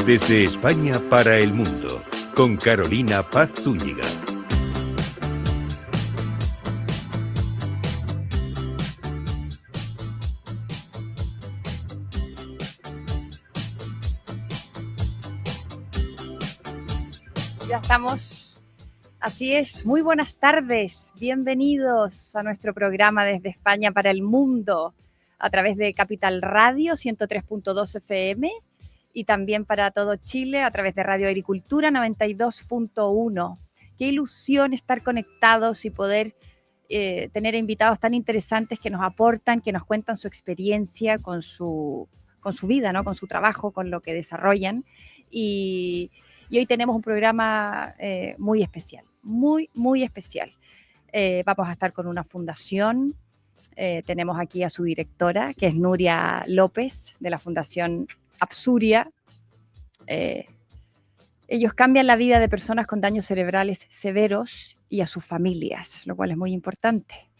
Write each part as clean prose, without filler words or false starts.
Desde España para el mundo, con Carolina Paz Zúñiga. Ya estamos, así es, muy buenas tardes, bienvenidos a nuestro programa Desde España para el mundo, a través de Capital Radio 103.2 FM y también para todo Chile a través de Radio Agricultura 92.1. Qué ilusión estar conectados y poder tener invitados tan interesantes que nos aportan, que nos cuentan su experiencia con su vida, ¿no? Con su trabajo, con lo que desarrollan. Y hoy tenemos un programa muy especial, muy especial. Vamos a estar con una fundación. Tenemos aquí a su directora, que es Nuria López, de la Fundación Absuria. Ellos cambian la vida de personas con daños cerebrales severos y a sus familias, lo cual es muy importante.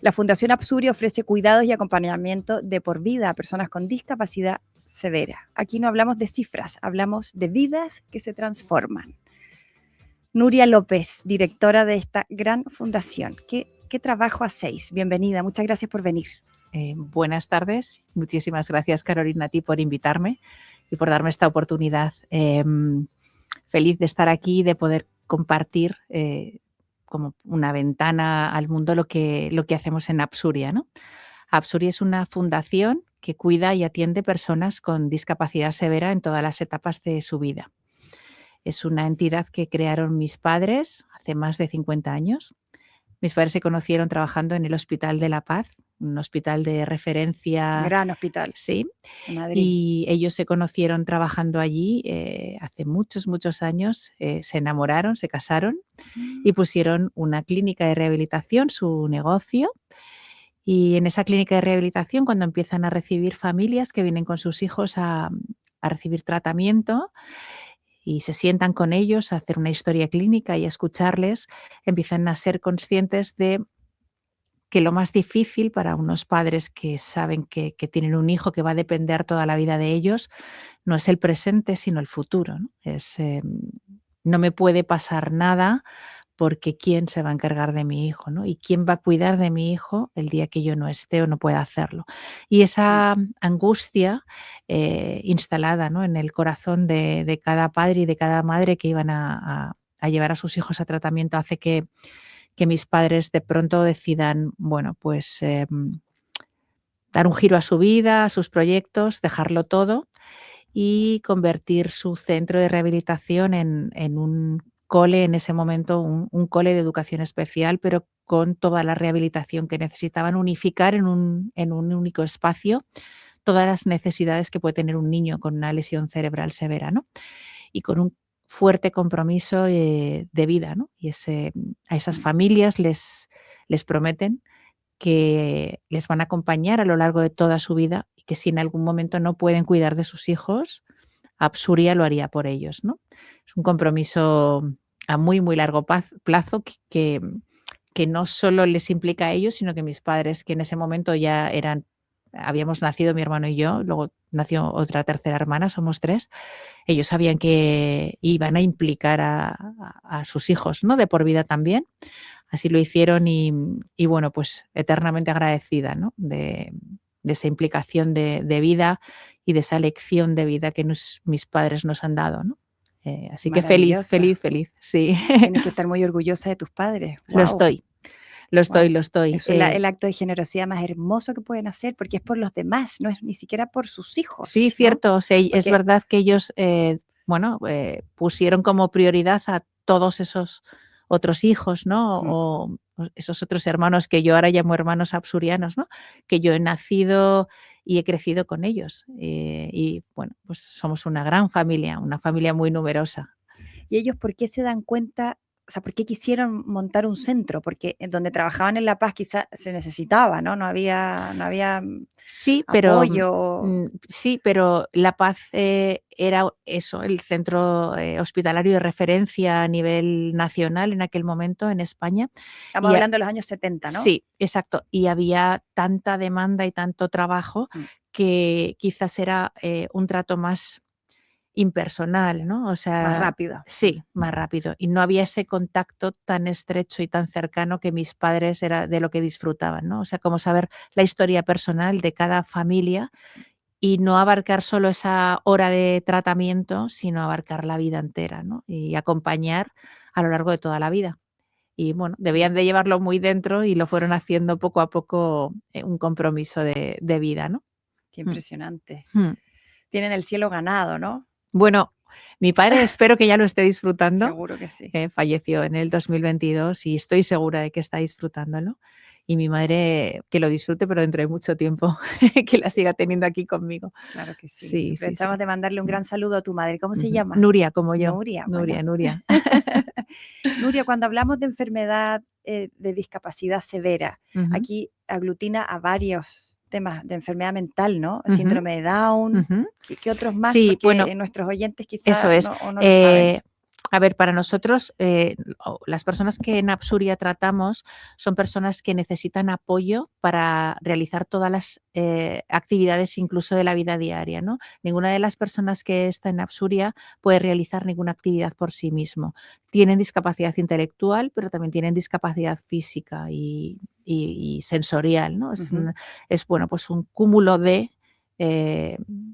La Fundación Absuria ofrece cuidados y acompañamiento de por vida a personas con discapacidad severa. Aquí no hablamos de cifras, hablamos de vidas que se transforman. Nuria López, directora de esta gran fundación. ¿Qué trabajo hacéis? Bienvenida, muchas gracias por venir. Buenas tardes, muchísimas gracias Carolina a ti por invitarme y por darme esta oportunidad. Feliz de estar aquí y de poder compartir como una ventana al mundo lo que hacemos en Absuria, ¿no? Absuria es una fundación que cuida y atiende personas con discapacidad severa en todas las etapas de su vida. Es una entidad que crearon mis padres hace más de 50 años. Mis padres se conocieron trabajando en el Hospital de la Paz, un hospital de referencia. Gran hospital. Sí. En Madrid. Y ellos se conocieron trabajando allí hace muchos años. Se enamoraron, se casaron y pusieron una clínica de rehabilitación, su negocio. Y en esa clínica de rehabilitación, cuando empiezan a recibir familias que vienen con sus hijos a recibir tratamiento y se sientan con ellos a hacer una historia clínica y a escucharles, empiezan a ser conscientes de que lo más difícil para unos padres que saben que tienen un hijo que va a depender toda la vida de ellos no es el presente, sino el futuro, ¿no? No me puede pasar nada porque ¿quién se va a encargar de mi hijo, ¿no? ¿Y quién va a cuidar de mi hijo el día que yo no esté o no pueda hacerlo? Y esa angustia instalada, ¿no?, en el corazón de cada padre y de cada madre que iban a llevar a sus hijos a tratamiento hace que mis padres de pronto decidan, bueno, pues dar un giro a su vida, a sus proyectos, dejarlo todo y convertir su centro de rehabilitación en un cole, en ese momento un cole de educación especial, pero con toda la rehabilitación que necesitaban, unificar en un único espacio todas las necesidades que puede tener un niño con una lesión cerebral severa, ¿no? Y con un fuerte compromiso de vida, ¿no? Y a esas familias les prometen que les van a acompañar a lo largo de toda su vida y que si en algún momento no pueden cuidar de sus hijos, Absuria lo haría por ellos, ¿no? Es un compromiso a muy largo plazo que no solo les implica a ellos, sino que mis padres, que en ese momento ya habíamos nacido mi hermano y yo, luego nació otra tercera hermana, somos 3, ellos sabían que iban a implicar a sus hijos, ¿no?, de por vida también. Así lo hicieron y bueno, pues eternamente agradecida, ¿no?, de esa implicación de vida y de esa lección de vida que mis padres nos han dado, ¿no? Así que feliz, sí. Tienes que estar muy orgullosa de tus padres. Wow. Lo estoy. Es el acto de generosidad más hermoso que pueden hacer, porque es por los demás, no es ni siquiera por sus hijos. Sí, ¿no? cierto. O sea, es verdad que ellos pusieron como prioridad a todos esos otros hijos, ¿no? O esos otros hermanos que yo ahora llamo hermanos absurianos, ¿no?, que yo he nacido y he crecido con ellos. Y bueno, pues somos una gran familia, una familia muy numerosa. ¿Y ellos por qué se dan cuenta? O sea, ¿por qué quisieron montar un centro? Porque en donde trabajaban en La Paz quizás se necesitaba, ¿no? No había sí, apoyo. Sí, pero La Paz era eso, el centro hospitalario de referencia a nivel nacional en aquel momento en España. Estamos hablando de los años 70, ¿no? Sí, exacto. Y había tanta demanda y tanto trabajo que quizás era un trato más impersonal, ¿no? O Más sea, rápido. sí, más rápido. Y no había ese contacto tan estrecho y tan cercano que mis padres era de lo que disfrutaban, ¿no? O sea, como saber la historia personal de cada familia y no abarcar solo esa hora de tratamiento, sino abarcar la vida entera, ¿no? Y acompañar a lo largo de toda la vida. Y bueno, debían de llevarlo muy dentro y lo fueron haciendo poco a poco un compromiso de vida, ¿no? Qué impresionante. Mm. Tienen el cielo ganado, ¿no? Bueno, mi padre espero que ya lo esté disfrutando. Seguro que sí. Falleció en el 2022 y estoy segura de que está disfrutándolo. Y mi madre que lo disfrute, pero dentro de mucho tiempo, que la siga teniendo aquí conmigo. Claro que sí. Sí, sí, Aprovechamos sí. de mandarle un gran saludo a tu madre. ¿Cómo se Ujú. llama? Nuria, como yo. Nuria. Nuria, Bueno. Nuria. Nuria, cuando hablamos de enfermedad de discapacidad severa, Ujú. aquí aglutina a varios temas de enfermedad mental, ¿no? Ujú. Síndrome de Down. Ujú. ¿Qué otros más? Sí, Porque bueno, nuestros oyentes eso quizás es. no lo saben. A ver, para nosotros, las personas que en Apsuria tratamos son personas que necesitan apoyo para realizar todas las actividades, incluso de la vida diaria, ¿no? Ninguna de las personas que está en Apsuria puede realizar ninguna actividad por sí mismo. Tienen discapacidad intelectual, pero también tienen discapacidad física y sensorial, ¿no? Ujú. Es bueno, pues un cúmulo de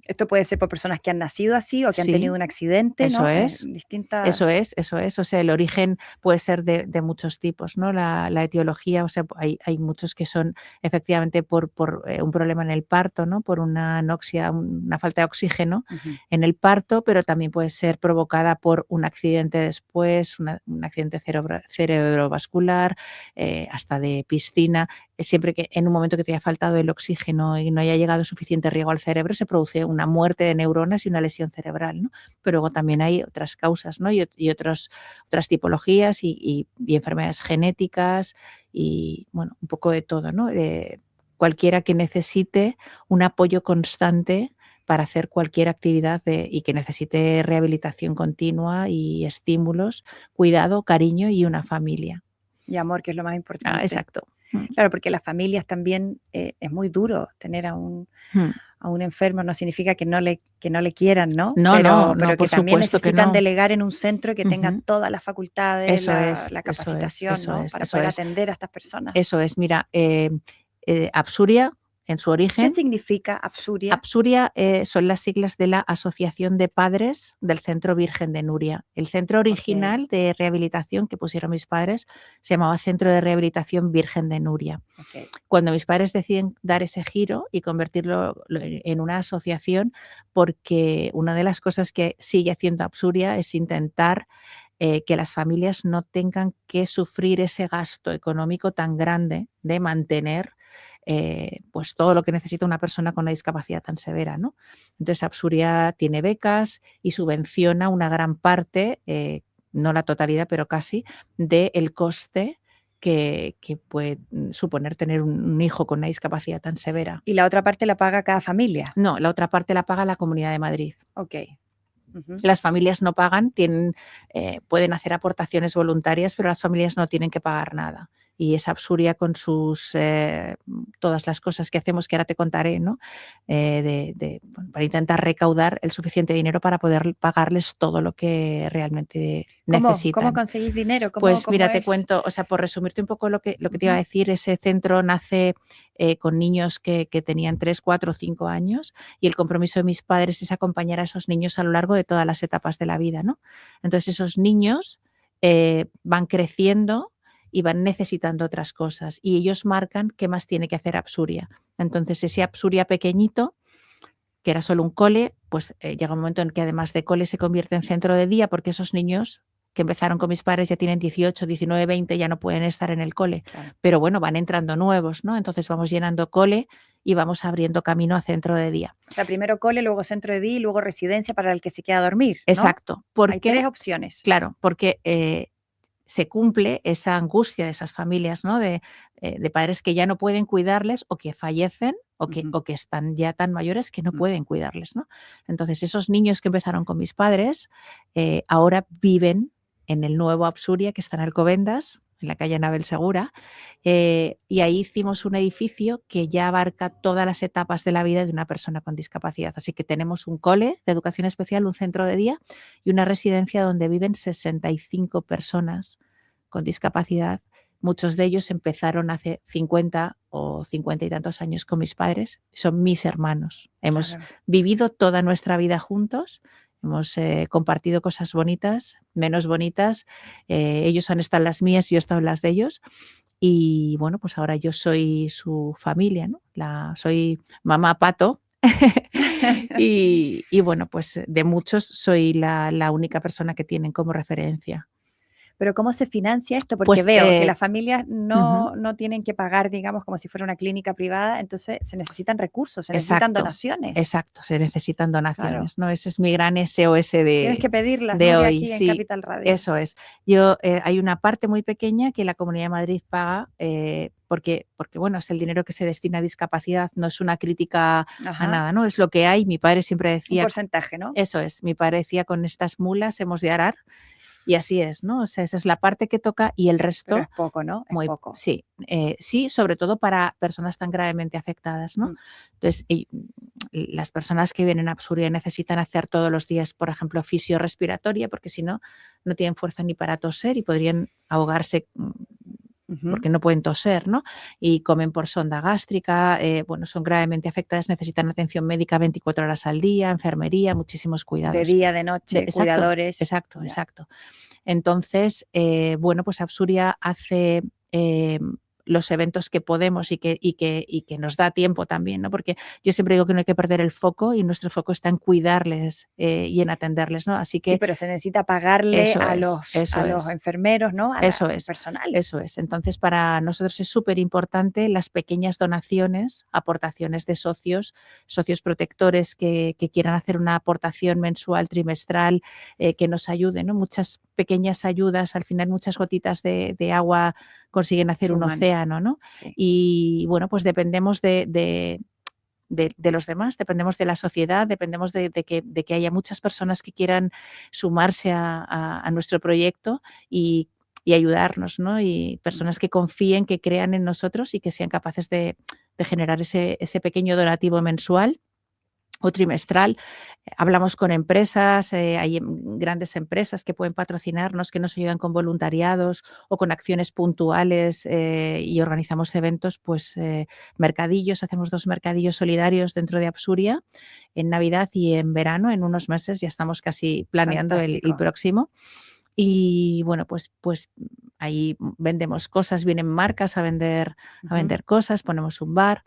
Esto puede ser por personas que han nacido así o que han sí, tenido un accidente, eso ¿no? es. Distintas. Eso es, eso es. O sea, el origen puede ser de muchos tipos, ¿no? La etiología, o sea, hay muchos que son efectivamente por un problema en el parto, ¿no? Por una anoxia, una falta de oxígeno Ujú. en el parto, pero también puede ser provocada por un accidente después, un accidente cerebrovascular, hasta de piscina. Siempre que en un momento que te haya faltado el oxígeno y no haya llegado suficiente riego al cerebro, se produce una muerte de neuronas y una lesión cerebral, ¿no? Pero luego también hay otras causas, ¿no? Y otras tipologías y enfermedades genéticas y, bueno, un poco de todo, ¿no? Cualquiera que necesite un apoyo constante para hacer cualquier actividad y que necesite rehabilitación continua y estímulos, cuidado, cariño y una familia. Y amor, que es lo más importante. Exacto. Claro, porque las familias también es muy duro tener a un enfermo, no significa que no le quieran, ¿no? No, pero no, que por también supuesto que necesitan no. delegar en un centro que tenga Ujú. todas las facultades, Eso es, la eso es, capacitación, eso ¿no? es, Para eso poder es. atender a estas personas. Eso es, mira, Apsuria, en su ¿Qué origen, significa Apsuria? Apsuria son las siglas de la Asociación de Padres del Centro Virgen de Nuria. El centro original de rehabilitación que pusieron mis padres se llamaba Centro de Rehabilitación Virgen de Nuria. Okay. Cuando mis padres deciden dar ese giro y convertirlo en una asociación, porque una de las cosas que sigue haciendo Apsuria es intentar que las familias no tengan que sufrir ese gasto económico tan grande de mantener pues todo lo que necesita una persona con una discapacidad tan severa, ¿no? Entonces, Apsuria tiene becas y subvenciona una gran parte, no la totalidad, pero casi, del coste que puede suponer tener un hijo con una discapacidad tan severa. ¿Y la otra parte la paga cada familia? No, la otra parte la paga la Comunidad de Madrid. Ok. Uh-huh. Las familias no pagan, pueden hacer aportaciones voluntarias, pero las familias no tienen que pagar nada. Y es Apsuria con sus todas las cosas que hacemos, que ahora te contaré, ¿no? Bueno, para intentar recaudar el suficiente dinero para poder pagarles todo lo que realmente necesitan. ¿Cómo conseguís dinero? Pues mira, ¿cómo te es? cuento, o sea, por resumirte un poco lo que te iba a decir, ese centro nace con niños que tenían 3, 4, 5 años y el compromiso de mis padres es acompañar a esos niños a lo largo de todas las etapas de la vida, ¿no? Entonces esos niños van creciendo y van necesitando otras cosas y ellos marcan qué más tiene que hacer Apsuria. Entonces ese Apsuria pequeñito, que era solo un cole, pues llega un momento en que además de cole se convierte en centro de día porque esos niños que empezaron con mis padres ya tienen 18, 19, 20, ya no pueden estar en el cole. Claro. Pero bueno, van entrando nuevos, ¿no? Entonces vamos llenando cole y vamos abriendo camino a centro de día. O sea, primero cole, luego centro de día y luego residencia para el que se queda a dormir, ¿no? Exacto. Hay 3 opciones. Claro, porque se cumple esa angustia de esas familias, ¿no? De padres que ya no pueden cuidarles o que fallecen o que están ya tan mayores que no pueden cuidarles, ¿no? Entonces, esos niños que empezaron con mis padres ahora viven en el nuevo Apsuria, que está en Alcobendas, en la calle Nabel Segura, y ahí hicimos un edificio que ya abarca todas las etapas de la vida de una persona con discapacidad. Así que tenemos un cole de educación especial, un centro de día y una residencia donde viven 65 personas con discapacidad. Muchos de ellos empezaron hace 50 o 50 y tantos años con mis padres. Son mis hermanos. Hemos Claro. vivido toda nuestra vida juntos. Hemos compartido cosas bonitas, menos bonitas. Ellos han estado en las mías, yo he estado en las de ellos. Y bueno, pues ahora yo soy su familia, ¿no? Soy mamá pato. y bueno, pues de muchos soy la única persona que tienen como referencia. Pero ¿cómo se financia esto? Porque Pues veo que las familias ujú, no tienen que pagar, digamos, como si fuera una clínica privada, entonces se necesitan recursos, se necesitan donaciones. exacto, se necesitan Claro. donaciones, ¿no? Ese es mi gran SOS Tienes que pedirlas, de Nuria, hoy. aquí en Sí, Capital Radio. eso es. Hay una parte muy pequeña que la Comunidad de Madrid paga porque, bueno, es el dinero que se destina a discapacidad, no es una crítica a Ajá. nada, ¿no? Es lo que hay. Mi padre siempre Un decía, porcentaje, ¿no? eso es, mi padre decía, con estas mulas hemos de arar. Y así es, ¿no? O sea, esa es la parte que toca y el Pero resto, es poco, ¿no? Es muy, poco. sí, sí, sobre todo para personas tan gravemente afectadas, ¿no? Mm. Entonces, las personas que vienen a Apsuria necesitan hacer todos los días, por ejemplo, fisiorrespiratoria, porque si no, no tienen fuerza ni para toser y podrían ahogarse Ujú. porque no pueden toser, ¿no? Y comen por sonda gástrica, bueno, son gravemente afectadas, necesitan atención médica 24 horas al día, enfermería, muchísimos De cuidados. día, de noche, Exacto, cuidadores. exacto, Ya. exacto. Entonces, bueno, pues Apsuria hace los eventos que podemos y que nos da tiempo también, ¿no? Porque yo siempre digo que no hay que perder el foco y nuestro foco está en cuidarles y en atenderles, ¿no? Así Sí, que pero se necesita pagarle eso a es, eso los es. enfermeros, ¿no? Al Eso es, personal. eso es. Entonces, para nosotros es súper importante las pequeñas donaciones, aportaciones de socios protectores que quieran hacer una aportación mensual, trimestral, que nos ayuden, ¿no? Muchas pequeñas ayudas, al final muchas gotitas de agua consiguen hacer un Suman. océano, ¿no? Sí. Y bueno, pues dependemos de los demás, dependemos de la sociedad, dependemos de que haya muchas personas que quieran sumarse a nuestro proyecto y ayudarnos, ¿no? Y personas que confíen, que crean en nosotros y que sean capaces de generar ese pequeño donativo mensual o trimestral. Hablamos con empresas, hay grandes empresas que pueden patrocinarnos, que nos ayudan con voluntariados o con acciones puntuales y organizamos eventos, pues mercadillos, hacemos 2 mercadillos solidarios dentro de Apsuria en Navidad y en verano, en unos meses ya estamos casi planeando el Fantástico. próximo. Y bueno, pues ahí vendemos cosas, vienen marcas a vender Ujú. cosas, ponemos un bar.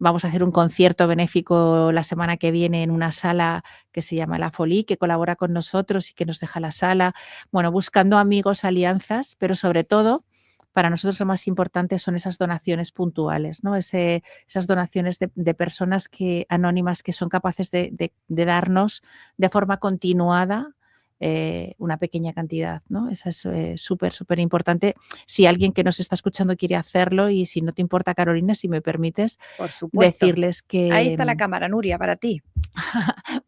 Vamos a hacer un concierto benéfico la semana que viene en una sala que se llama La Folie, que colabora con nosotros y que nos deja la sala. Bueno, buscando amigos, alianzas, pero sobre todo, para nosotros lo más importante son esas donaciones puntuales, ¿no? Esas donaciones de personas anónimas que son capaces de darnos de forma continuada una pequeña cantidad, ¿no? Esa es súper, súper importante. Si alguien que nos está escuchando quiere hacerlo y si no te importa, Carolina, si me permites, Por supuesto. decirles Ahí que, está la cámara, Nuria, para ti.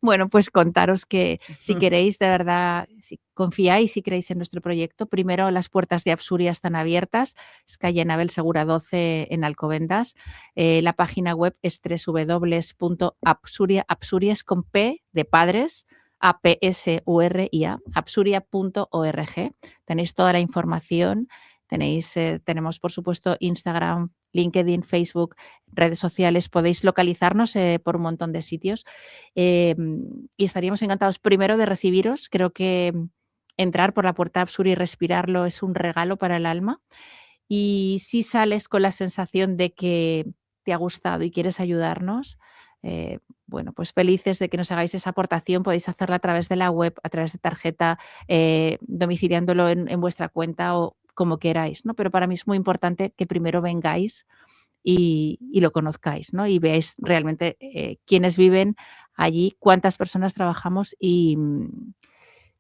bueno, pues contaros que si Ujú. queréis, de verdad, si confiáis y creéis en nuestro proyecto, primero las puertas de Apsuria están abiertas, es calle Nabel Segura 12 en Alcobendas. La página web es www.apsuria, Apsuria es con P de padres, APSURIA, apsuria.org. Tenéis toda la información, tenemos por supuesto Instagram, LinkedIn, Facebook, redes sociales, podéis localizarnos por un montón de sitios y estaríamos encantados primero de recibiros. Creo que entrar por la puerta Apsuria y respirarlo es un regalo para el alma. Y si sales con la sensación de que te ha gustado y quieres ayudarnos, bueno, pues felices de que nos hagáis esa aportación. Podéis hacerla a través de la web, a través de tarjeta, domiciliándolo en vuestra cuenta o como queráis, ¿no? Pero para mí es muy importante que primero vengáis y lo conozcáis, ¿no? Y veáis realmente quiénes viven allí, cuántas personas trabajamos y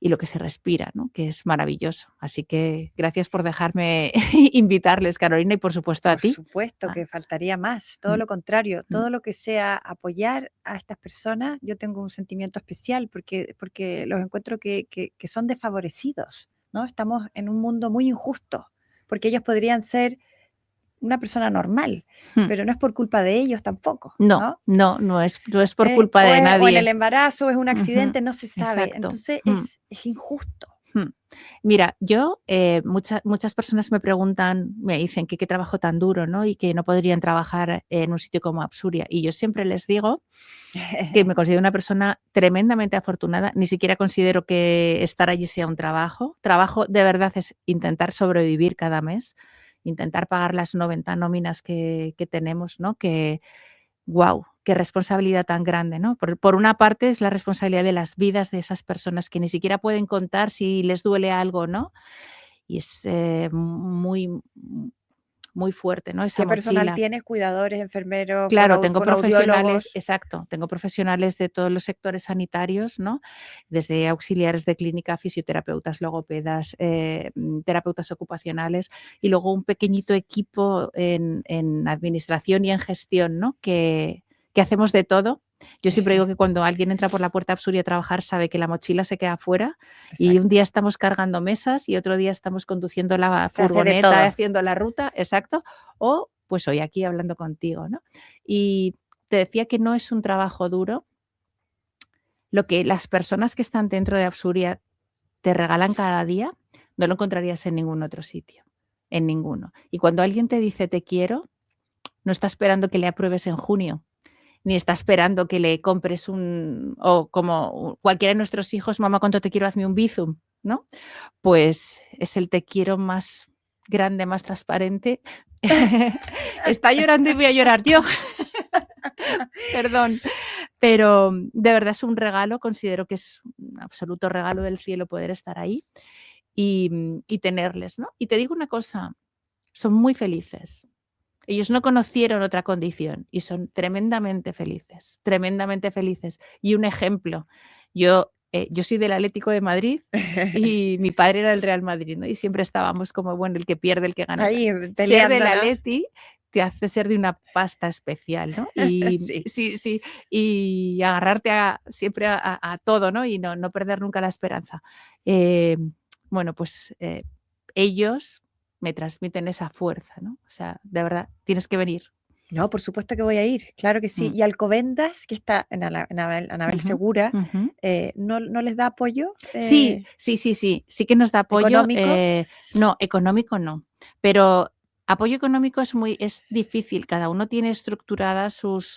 lo que se respira, ¿no? Que es maravilloso. Así que gracias por dejarme invitarles, Carolina, y por supuesto a Por ti. supuesto Ah, que faltaría más, todo mm, lo contrario, mm, todo lo que sea apoyar a estas personas, yo tengo un sentimiento especial porque los encuentro que son desfavorecidos, ¿no? Estamos en un mundo muy injusto, porque ellos podrían ser una persona normal, pero no es por culpa de ellos tampoco, No, ¿no? no es por culpa de O en el nadie. embarazo, es un accidente, no se sabe. Exacto. Entonces es injusto. Mira, yo, muchas personas me preguntan, me dicen que qué trabajo tan duro, ¿no? Y que no podrían trabajar en un sitio como Absuria. Y yo siempre les digo que me considero una persona tremendamente afortunada. Ni siquiera considero que estar allí sea un trabajo. Trabajo de verdad es intentar sobrevivir cada mes, intentar pagar las 90 nóminas que tenemos, ¿no? Wow, qué responsabilidad tan grande, ¿no? Por una parte es la responsabilidad de las vidas de esas personas que ni siquiera pueden contar si les duele algo, ¿no? Y es muy, muy fuerte, ¿no? Esa ¿Qué personal mochila. tienes? Cuidadores, enfermeros, Claro, tengo profesionales, fonoaudiólogos. exacto, tengo profesionales de todos los sectores sanitarios, ¿no? Desde auxiliares de clínica, fisioterapeutas, logopedas, terapeutas ocupacionales y luego un pequeñito equipo en administración y en gestión, ¿no? Que hacemos de todo. Yo siempre digo que cuando alguien entra por la puerta Absuria a trabajar sabe que la mochila se queda fuera y un día estamos cargando mesas y otro día estamos conduciendo la furgoneta, haciendo la ruta, exacto, o pues hoy aquí hablando contigo, ¿no? Y te decía que no es un trabajo duro. Lo que las personas que están dentro de Absuria te regalan cada día, no lo encontrarías en ningún otro sitio, en ninguno. Y cuando alguien te dice te quiero, no está esperando que le apruebes en junio, ni está esperando que le compres o como cualquiera de nuestros hijos, mamá, ¿cuánto te quiero? Hazme un bizum, ¿no? Pues es el te quiero más grande, más transparente. Está llorando y voy a llorar yo. Perdón, pero de verdad es un regalo, considero que es un absoluto regalo del cielo poder estar ahí y tenerles, ¿no? Y te digo una cosa, son muy felices. Ellos no conocieron otra condición y son tremendamente felices, tremendamente felices. Y un ejemplo, yo soy del Atlético de Madrid y mi padre era del Real Madrid, ¿no? Y siempre estábamos como, bueno, el que pierde, el que gana. Ahí Ser peleando, del ¿no? Atleti te hace ser de una pasta especial, ¿no? Y sí, y agarrarte siempre a todo, ¿no? Y no perder nunca la esperanza. Bueno, pues ellos me transmiten esa fuerza, ¿no? O sea, de verdad, tienes que venir. No, por supuesto que voy a ir, claro que sí. Y Alcobendas, que está en Anabel Segura, ¿no les da apoyo? Sí que nos da apoyo. ¿Económico? No, económico no, pero apoyo económico es difícil, cada uno tiene estructuradas sus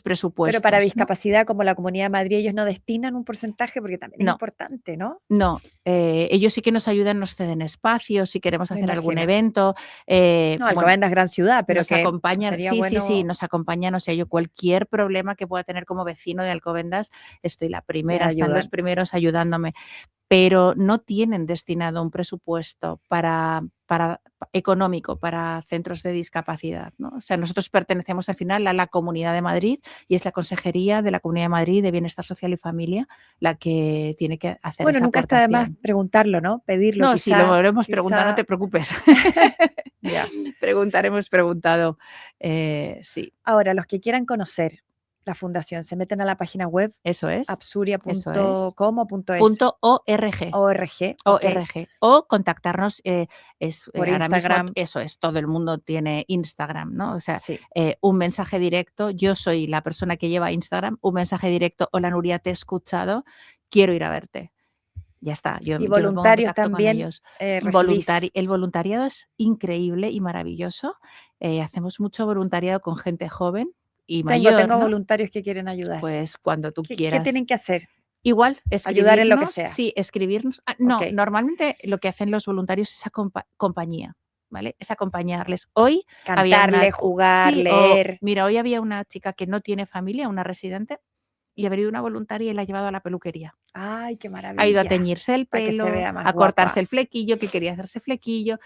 presupuestos. Pero para ¿no? discapacidad, como la Comunidad de Madrid, ellos no destinan un porcentaje porque también es importante, ¿no? No, ellos sí que nos ayudan, nos ceden espacios, si queremos hacer algún evento. No, Alcobendas es gran ciudad, pero nos acompañan, sería sí, bueno... nos acompañan. O sea, yo cualquier problema que pueda tener como vecino de Alcobendas, estoy la primera, están los primeros ayudándome. Pero no tienen destinado un presupuesto económico para centros de discapacidad, ¿no? O sea, nosotros pertenecemos al final a la Comunidad de Madrid y es la Consejería de la Comunidad de Madrid de Bienestar Social y Familia la que tiene que hacer esa aportación. Bueno, nunca está de más preguntarlo, ¿no? Pedirlo. No, sí, lo hemos preguntado, no te preocupes. Hemos preguntado, sí. Ahora, los que quieran conocer la fundación, se meten a la página web. Eso es. absuria.com .org. ORG. O contactarnos por Instagram. Mismo, eso es, todo el mundo tiene Instagram, ¿no? O sea, un mensaje directo, yo soy la persona que lleva Instagram, un mensaje directo, hola Nuria, te he escuchado, quiero ir a verte. Ya está. Y voluntarios también. El voluntariado es increíble y maravilloso. Hacemos mucho voluntariado con gente joven y mayor. Tengo voluntarios que quieren ayudar. Pues cuando tú quieras. ¿Qué tienen que hacer? Igual, ayudar en lo que sea. Sí, escribirnos. No, normalmente lo que hacen los voluntarios es compañía, ¿vale? Es acompañarles. Hoy cantarle, jugar, leer. Mira, hoy había una chica que no tiene familia, una residente, y ha venido una voluntaria y la ha llevado a la peluquería. ¡Ay, qué maravilla! Ha ido a teñirse el pelo, que se vea más a guapa. cortarse el flequillo, que quería hacerse flequillo.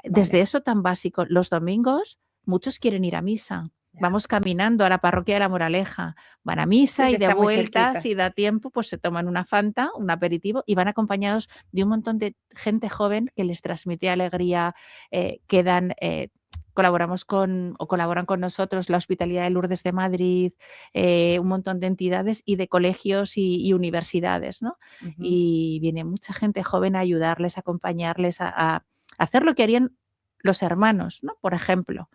Desde eso tan básico, los domingos muchos quieren ir a misa. Vamos caminando a la parroquia de La Moraleja, van a misa y de vuelta, si da tiempo, pues se toman una Fanta, un aperitivo y van acompañados de un montón de gente joven que les transmite alegría, colaboran con nosotros la Hospitalidad de Lourdes de Madrid, un montón de entidades y de colegios y universidades, ¿no? Y viene mucha gente joven a ayudarles, a acompañarles, a hacer lo que harían los hermanos, ¿no? Por ejemplo.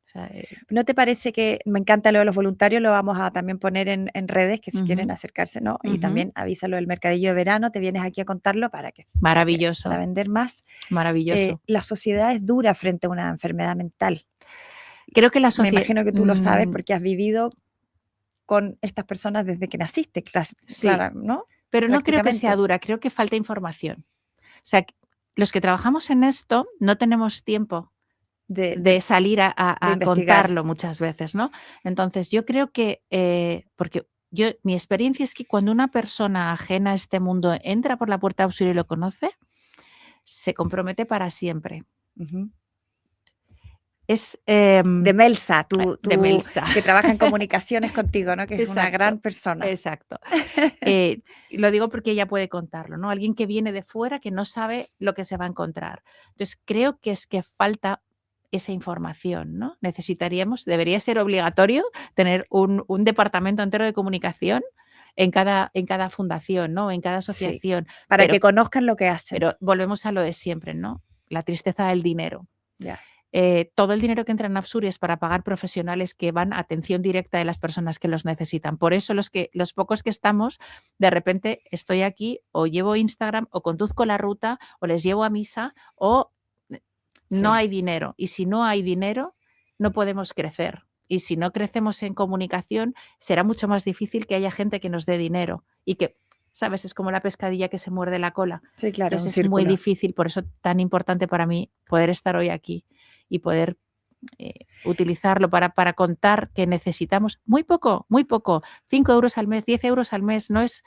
O sea, ¿No te parece que me encanta lo de los voluntarios? Lo vamos a también poner en redes, que si quieren acercarse, ¿no? Y también avísalo del mercadillo de verano, te vienes aquí a contarlo maravilloso, para vender más. maravilloso. La sociedad es dura frente a una enfermedad mental. Creo que la Me sociedad... imagino que tú lo sabes porque has vivido con estas personas desde que naciste, Sí, claro, ¿no? pero no creo que sea Prácticamente. dura, creo que falta información. O sea, los que trabajamos en esto no tenemos tiempo de salir a investigar. contarlo muchas veces, ¿no? Entonces, yo creo que, porque mi experiencia es que cuando una persona ajena a este mundo entra por la puerta de Apsuri y lo conoce, se compromete para siempre. Ujú. Es De Melsa, de Melsa. que trabaja en comunicaciones contigo, ¿no? Que es una Exacto, gran persona. Exacto. Lo digo porque ella puede contarlo, ¿no? Alguien que viene de fuera que no sabe lo que se va a encontrar. Entonces, creo que es que falta esa información, ¿no? Debería ser obligatorio tener un departamento entero de comunicación en cada fundación, ¿no? En cada asociación. Sí, para que conozcan lo que hacen. Pero volvemos a lo de siempre, ¿no? La tristeza del dinero. Ya. Todo el dinero que entra en Apsuri es para pagar profesionales que van a atención directa de las personas que los necesitan. Por eso los pocos que estamos, de repente estoy aquí o llevo Instagram o conduzco la ruta o les llevo a misa o no hay dinero. Y si no hay dinero, no podemos crecer. Y si no crecemos en comunicación, será mucho más difícil que haya gente que nos dé dinero y que, ¿sabes? Es como la pescadilla que se muerde la cola. Sí, claro. Entonces es muy difícil, por eso tan importante para mí poder estar hoy aquí y poder utilizarlo para contar que necesitamos muy poco, 5 euros al mes, 10 euros al mes, no es...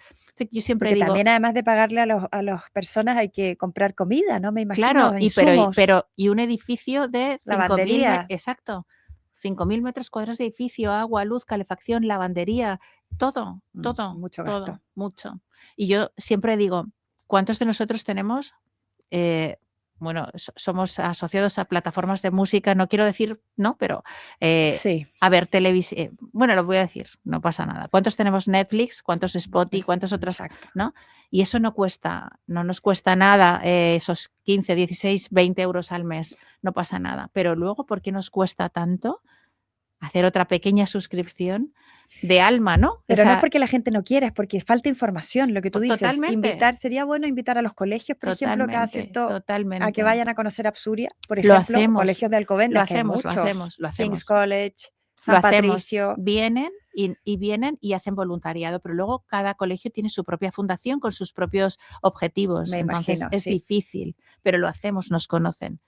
Yo siempre Porque digo... también además de pagarle a las personas hay que comprar comida, ¿no? Me imagino, Claro, insumos. y un edificio de 5.000... exacto, 5.000 metros cuadrados de edificio, agua, luz, calefacción, lavandería, todo, mucho gasto. Mucho. Y yo siempre digo, ¿cuántos de nosotros tenemos? Somos asociados a plataformas de música, no quiero decir, no, pero sí. A ver, televisión, bueno, lo voy a decir, no pasa nada. ¿Cuántos tenemos Netflix? ¿Cuántos Spotify? ¿Cuántos otros? Exacto. ¿No? Y eso no nos cuesta nada, esos 15, 16, 20 euros al mes, no pasa nada. Pero luego, ¿por qué nos cuesta tanto hacer otra pequeña suscripción de alma, ¿no? Pero no es porque la gente no quiera, es porque falta información, lo que tú dices. Totalmente. Sería bueno invitar a los colegios, por ejemplo, cada cierto, a que vayan a conocer Apsuria, por Lo ejemplo, hacemos, colegios de Alcobendas, que hay lo muchos. hacemos. King's College, San Patricio. Vienen y hacen voluntariado, pero luego cada colegio tiene su propia fundación con sus propios objetivos. Entonces es difícil, pero lo hacemos, nos conocen,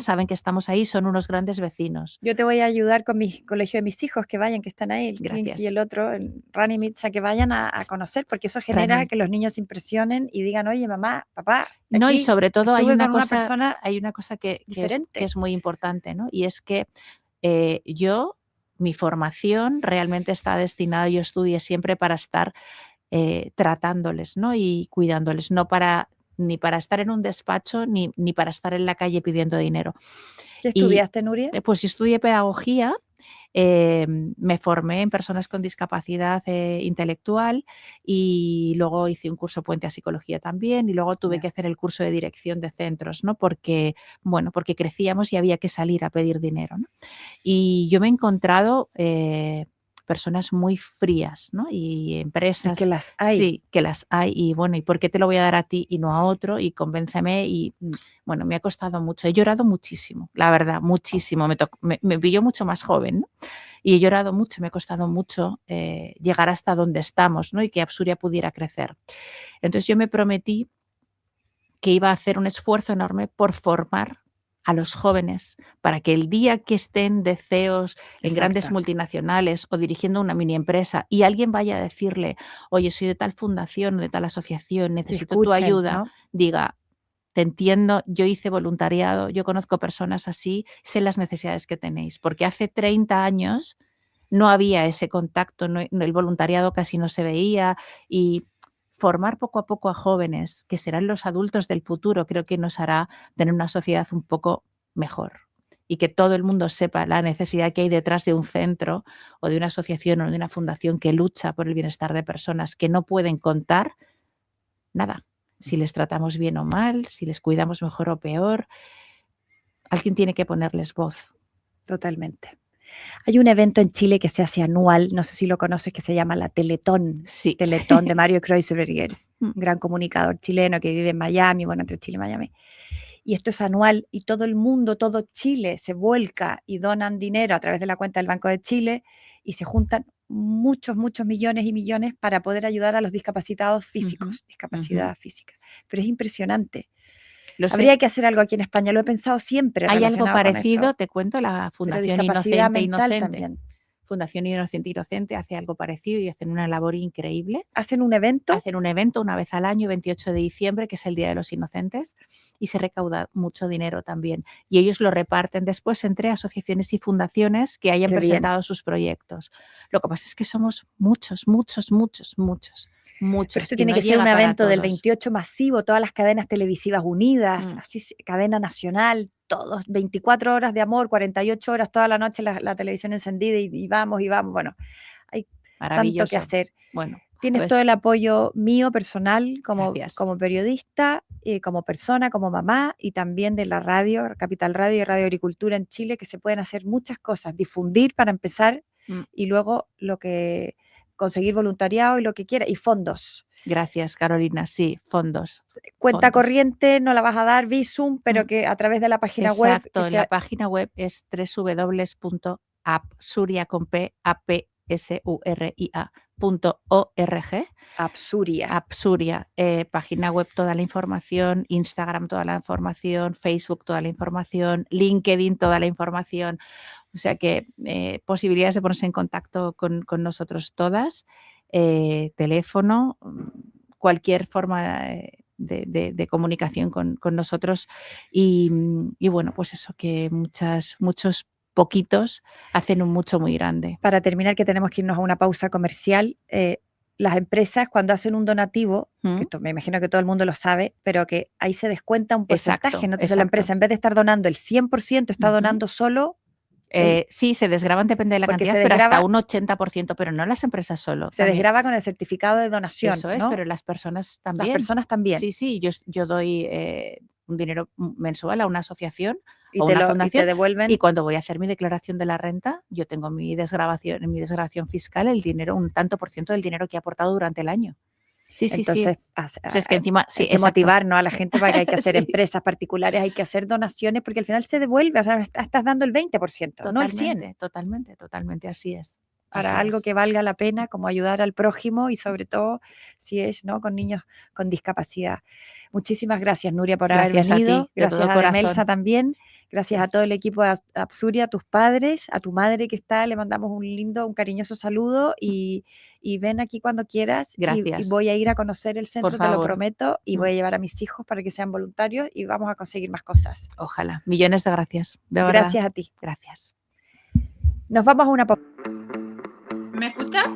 saben que estamos ahí, son unos grandes vecinos. Yo te voy a ayudar con mi colegio de mis hijos, que vayan, que están ahí, el Gracias. King's y el otro, el Runnymede, que vayan a conocer, porque eso genera que los niños se impresionen y digan, oye, mamá, papá. No, y sobre todo hay una cosa que es muy importante, ¿no? Y es que mi formación realmente está destinada, yo estudié siempre para estar tratándoles, ¿no? Y cuidándoles, ni para estar en un despacho ni para estar en la calle pidiendo dinero. ¿Qué estudiaste, Nuria? Pues yo estudié pedagogía, me formé en personas con discapacidad intelectual y luego hice un curso puente a psicología también y luego tuve que hacer el curso de dirección de centros, ¿no? Porque crecíamos y había que salir a pedir dinero, ¿no? Y yo me he encontrado personas muy frías, ¿no? Y empresas... que las hay. Sí, que las hay. Y bueno, ¿y por qué te lo voy a dar a ti y no a otro? Y convénceme. Y bueno, me ha costado mucho. He llorado muchísimo, la verdad, muchísimo. Me pilló mucho más joven, ¿no? Y he llorado mucho, me ha costado mucho llegar hasta donde estamos, ¿no? Y que Apsuria pudiera crecer. Entonces yo me prometí que iba a hacer un esfuerzo enorme por formar a los jóvenes para que el día que estén de CEOs en grandes multinacionales o dirigiendo una mini empresa y alguien vaya a decirle, oye, soy de tal fundación o de tal asociación, necesito tu ayuda, ¿no? Diga, te entiendo, yo hice voluntariado, yo conozco personas así, sé las necesidades que tenéis, porque hace 30 años no había ese contacto, el voluntariado casi no se veía y formar poco a poco a jóvenes, que serán los adultos del futuro, creo que nos hará tener una sociedad un poco mejor y que todo el mundo sepa la necesidad que hay detrás de un centro o de una asociación o de una fundación que lucha por el bienestar de personas que no pueden contar nada. si les tratamos bien o mal, si les cuidamos mejor o peor. Alguien tiene que ponerles voz. Totalmente. Hay un evento en Chile que se hace anual, no sé si lo conoces, que se llama la Teletón. Sí. Teletón de Mario Kreuzberger, Mm. un gran comunicador chileno que vive en Miami, bueno, entre Chile y Miami. Y esto es anual y todo el mundo, todo Chile se vuelca y donan dinero a través de la cuenta del Banco de Chile y se juntan muchos, muchos millones y millones para poder ayudar a los discapacitados físicos, discapacidad física. Pero es impresionante. Lo sé. Habría que hacer algo aquí en España, lo he pensado siempre. Hay algo relacionado con parecido, eso, te cuento, la pero Fundación discapacidad Inocente mental Inocente. también. Fundación Inocente hace algo parecido y hacen una labor increíble. Hacen un evento. Hacen un evento una vez al año, 28 de diciembre, que es el Día de los Inocentes, y se recauda mucho dinero también. Y ellos lo reparten después entre asociaciones y fundaciones que hayan Qué bien. presentado sus proyectos. Lo que pasa es que somos muchos. Pero esto y tiene no que ser llega un para evento del todos. 28 masivo, todas las cadenas televisivas unidas, Mm. así, cadena nacional, todos, 24 horas de amor, 48 horas toda la noche la televisión encendida y vamos. Bueno, hay tanto que Maravilloso. hacer. Bueno, Tienes pues todo el apoyo mío personal gracias. como periodista, como persona, como mamá y también de la radio, Capital Radio y Radio Agricultura en Chile, que se pueden hacer muchas cosas, difundir para empezar y luego conseguir voluntariado y lo que quiera y fondos. Gracias, Carolina. Sí, fondos. Cuenta fondos. corriente no la vas a dar, Visum, pero que a través de la página web. Exacto, la página web es www.apsuria.org. Apsuria, página web, toda la información, Instagram, toda la información, Facebook, toda la información, LinkedIn, toda la información. O sea que posibilidades de ponerse en contacto con nosotros todas, teléfono, cualquier forma de comunicación con nosotros y bueno, pues eso, que muchos poquitos hacen un mucho muy grande. Para terminar, que tenemos que irnos a una pausa comercial, las empresas cuando hacen un donativo, que esto me imagino que todo el mundo lo sabe, pero que ahí se descuenta un porcentaje, Exacto, ¿no? Entonces exacto. la empresa en vez de estar donando el 100% está donando solo... sí, se desgraban, depende de la porque cantidad, pero hasta un 80%, pero no las empresas solo. Se desgrava con el certificado de donación, Eso es, ¿no? pero las personas también. Las personas también. Sí, yo doy un dinero mensual a una asociación o una fundación y te devuelven. Y cuando voy a hacer mi declaración de la renta, yo tengo en mi desgravación fiscal el dinero, un tanto por ciento del dinero que he aportado durante el año. Sí. Entonces, es que encima, hay que motivarnos a la gente para que hay que hacer empresas particulares, hay que hacer donaciones, porque al final se devuelve, o sea, estás dando el 20%, no el 100%. Totalmente, así es. Para algo que valga la pena, como ayudar al prójimo y sobre todo si es, ¿no?, con niños con discapacidad. Muchísimas gracias, Nuria, por haber venido. Gracias a Demelsa también. Gracias a todo el equipo de Apsuria, a tus padres, a tu madre que está, le mandamos un cariñoso saludo y ven aquí cuando quieras. Gracias. Y voy a ir a conocer el centro, te lo prometo, y voy a llevar a mis hijos para que sean voluntarios y vamos a conseguir más cosas. Ojalá. Millones de gracias. De verdad. Gracias a ti. Gracias. Nos vamos a una pausa. ¿Me escuchas?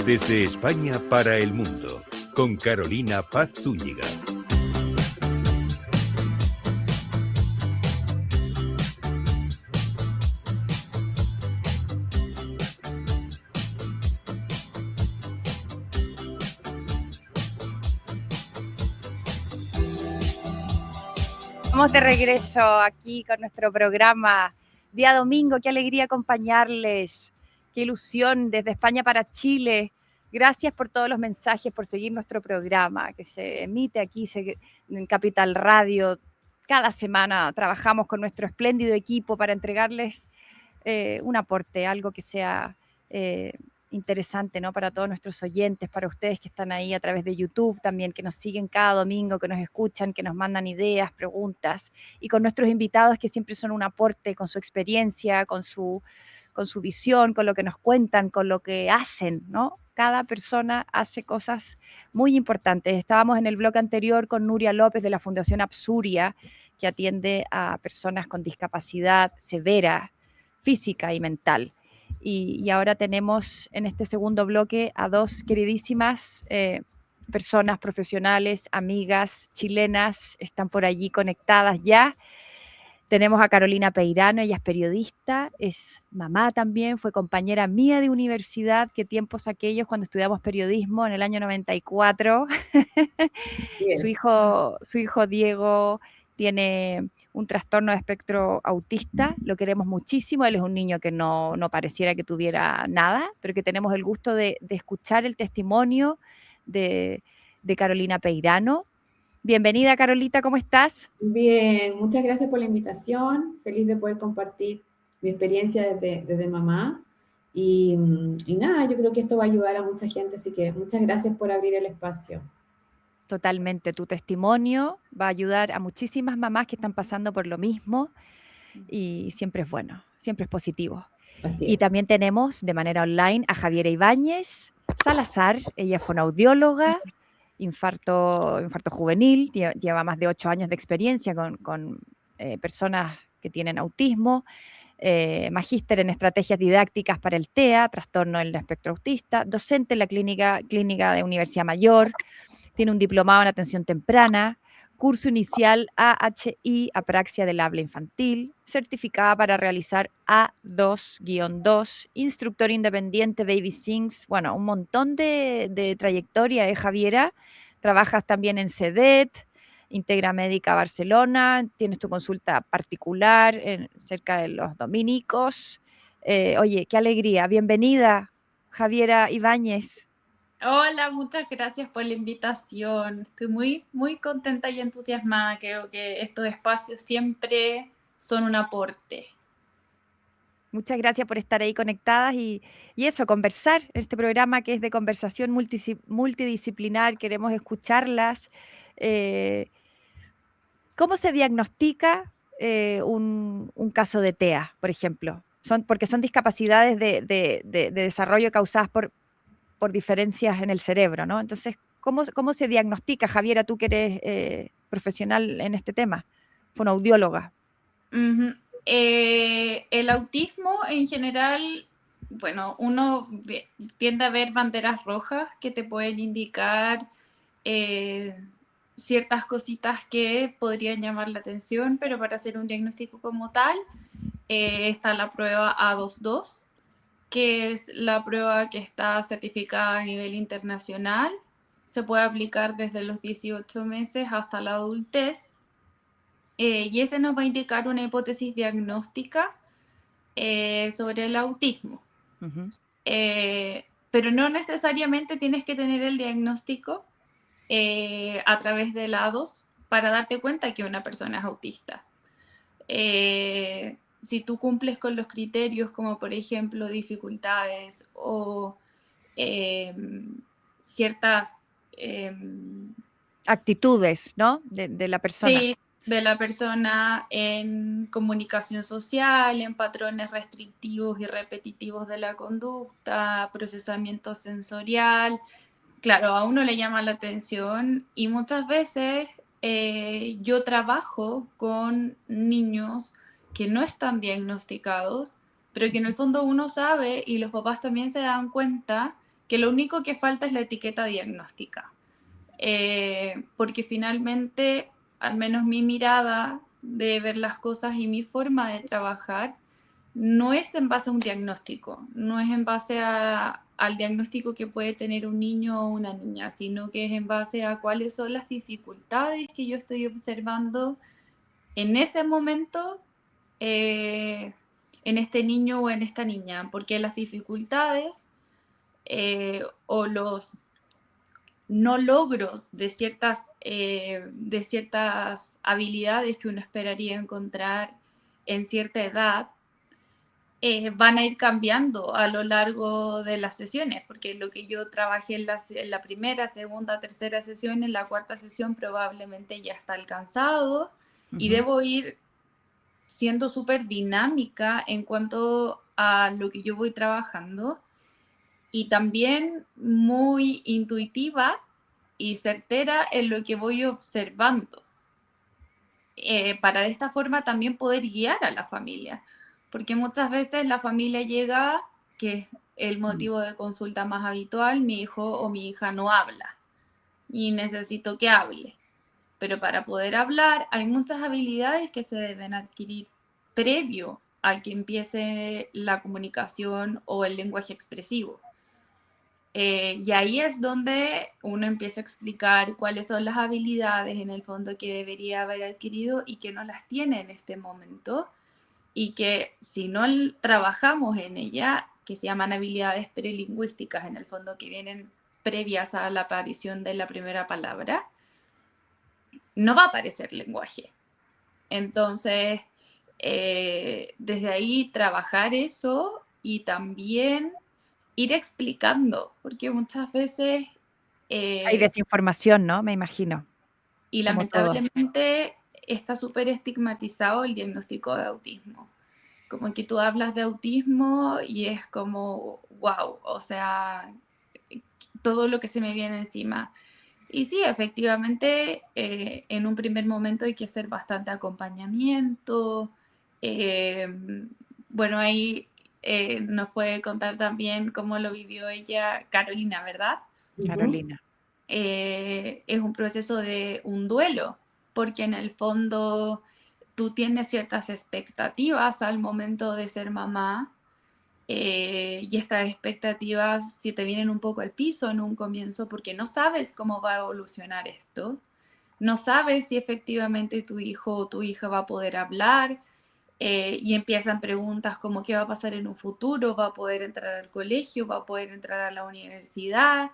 Desde España para el mundo, con Carolina Paz Zúñiga. Estamos de regreso aquí con nuestro programa Día Domingo. Qué alegría acompañarles, qué ilusión desde España para Chile. Gracias por todos los mensajes, por seguir nuestro programa que se emite aquí en Capital Radio. Cada semana trabajamos con nuestro espléndido equipo para entregarles un aporte, algo que sea interesante, ¿no?, para todos nuestros oyentes, para ustedes que están ahí a través de YouTube también, que nos siguen cada domingo, que nos escuchan, que nos mandan ideas, preguntas, y con nuestros invitados que siempre son un aporte con su experiencia, con su visión, con lo que nos cuentan, con lo que hacen, ¿no? Cada persona hace cosas muy importantes. Estábamos en el blog anterior con Nuria López de la Fundación Apsuria, que atiende a personas con discapacidad severa, física y mental. Y ahora tenemos en este segundo bloque a dos queridísimas personas profesionales, amigas chilenas, están por allí conectadas ya. Tenemos a Carolina Peirano, ella es periodista, es mamá también, fue compañera mía de universidad, qué tiempos aquellos cuando estudiamos periodismo en el año 94. Su Bien. hijo Diego tiene un trastorno de espectro autista, lo queremos muchísimo, él es un niño que no pareciera que tuviera nada, pero que tenemos el gusto de escuchar el testimonio de Carolina Peirano. Bienvenida, Carolita, ¿cómo estás? Bien, muchas gracias por la invitación. Feliz de poder compartir mi experiencia desde mamá. Y nada, yo creo que esto va a ayudar a mucha gente, así que muchas gracias por abrir el espacio. Totalmente, tu testimonio va a ayudar a muchísimas mamás que están pasando por lo mismo y siempre es bueno, siempre es positivo. Así Y es. también tenemos de manera online a Javiera Ibáñez Salazar, ella es fonoaudióloga, infarto juvenil, lleva más de 8 años de experiencia con personas que tienen autismo, magíster en estrategias didácticas para el TEA, trastorno del espectro autista, docente en la clínica de Universidad Mayor, tiene un diplomado en atención temprana, curso inicial AHI, apraxia del habla infantil, certificada para realizar A2-2, instructor independiente Baby Sings, bueno, un montón de trayectoria, Javiera. Trabajas también en CEDET, Integra Médica Barcelona, tienes tu consulta particular cerca de los dominicos. Oye, qué alegría, bienvenida, Javiera Ibáñez. Hola, muchas gracias por la invitación. Estoy muy, muy contenta y entusiasmada. Creo que estos espacios siempre son un aporte. Muchas gracias por estar ahí conectadas y eso, conversar en este programa que es de conversación multidisciplinar, queremos escucharlas. ¿Cómo se diagnostica un caso de TEA, por ejemplo? Porque son discapacidades de desarrollo causadas por diferencias en el cerebro, ¿no? Entonces, ¿cómo se diagnostica, Javiera, tú que eres profesional en este tema, fonoaudióloga? Uh-huh. El autismo en general, bueno, uno tiende a ver banderas rojas que te pueden indicar ciertas cositas que podrían llamar la atención, pero para hacer un diagnóstico como tal, está la prueba A2-2, que es la prueba que está certificada a nivel internacional. Se puede aplicar desde los 18 meses hasta la adultez. Y ese nos va a indicar una hipótesis diagnóstica sobre el autismo. Uh-huh. Pero no necesariamente tienes que tener el diagnóstico a través de A2 para darte cuenta que una persona es autista. Si tú cumples con los criterios como por ejemplo dificultades o ciertas actitudes, ¿no? De la persona. Sí, de la persona en comunicación social, en patrones restrictivos y repetitivos de la conducta, procesamiento sensorial. Claro, a uno le llama la atención y muchas veces yo trabajo con niños que no están diagnosticados, pero que en el fondo uno sabe y los papás también se dan cuenta que lo único que falta es la etiqueta diagnóstica. Porque finalmente, al menos mi mirada de ver las cosas y mi forma de trabajar, no es en base a un diagnóstico, no es en base al diagnóstico que puede tener un niño o una niña, sino que es en base a cuáles son las dificultades que yo estoy observando en ese momento en este niño o en esta niña, porque las dificultades o los no logros de ciertas habilidades que uno esperaría encontrar en cierta edad van a ir cambiando a lo largo de las sesiones, porque lo que yo trabajé en la primera, segunda, tercera sesión, en la cuarta sesión probablemente ya está alcanzado y debo ir siendo súper dinámica en cuanto a lo que yo voy trabajando y también muy intuitiva y certera en lo que voy observando, para de esta forma también poder guiar a la familia, porque muchas veces la familia llega, que es el motivo de consulta más habitual, mi hijo o mi hija no habla y necesito que hable. pero para poder hablar hay muchas habilidades que se deben adquirir previo a que empiece la comunicación o el lenguaje expresivo. Y ahí es donde uno empieza a explicar cuáles son las habilidades en el fondo que debería haber adquirido y que no las tiene en este momento, y que si no trabajamos en ella, que se llaman habilidades prelingüísticas, en el fondo que vienen previas a la aparición de la primera palabra, no va a aparecer lenguaje. Entonces, desde ahí trabajar eso y también ir explicando, porque muchas veces... Hay desinformación, ¿no? Me imagino. Y como todo. lamentablemente está súper estigmatizado el diagnóstico de autismo. Como que tú hablas de autismo y es como, wow, o sea, todo lo que se me viene encima. Y sí, efectivamente, en un primer momento hay que hacer bastante acompañamiento. Bueno, ahí nos puede contar también cómo lo vivió ella, Carolina, ¿verdad? Carolina. Es un proceso de un duelo, porque en el fondo tú tienes ciertas expectativas al momento de ser mamá, y estas expectativas se te vienen un poco al piso en un comienzo porque no sabes cómo va a evolucionar esto, no sabes si efectivamente tu hijo o tu hija va a poder hablar, y empiezan preguntas como qué va a pasar en un futuro, va a poder entrar al colegio, va a poder entrar a la universidad,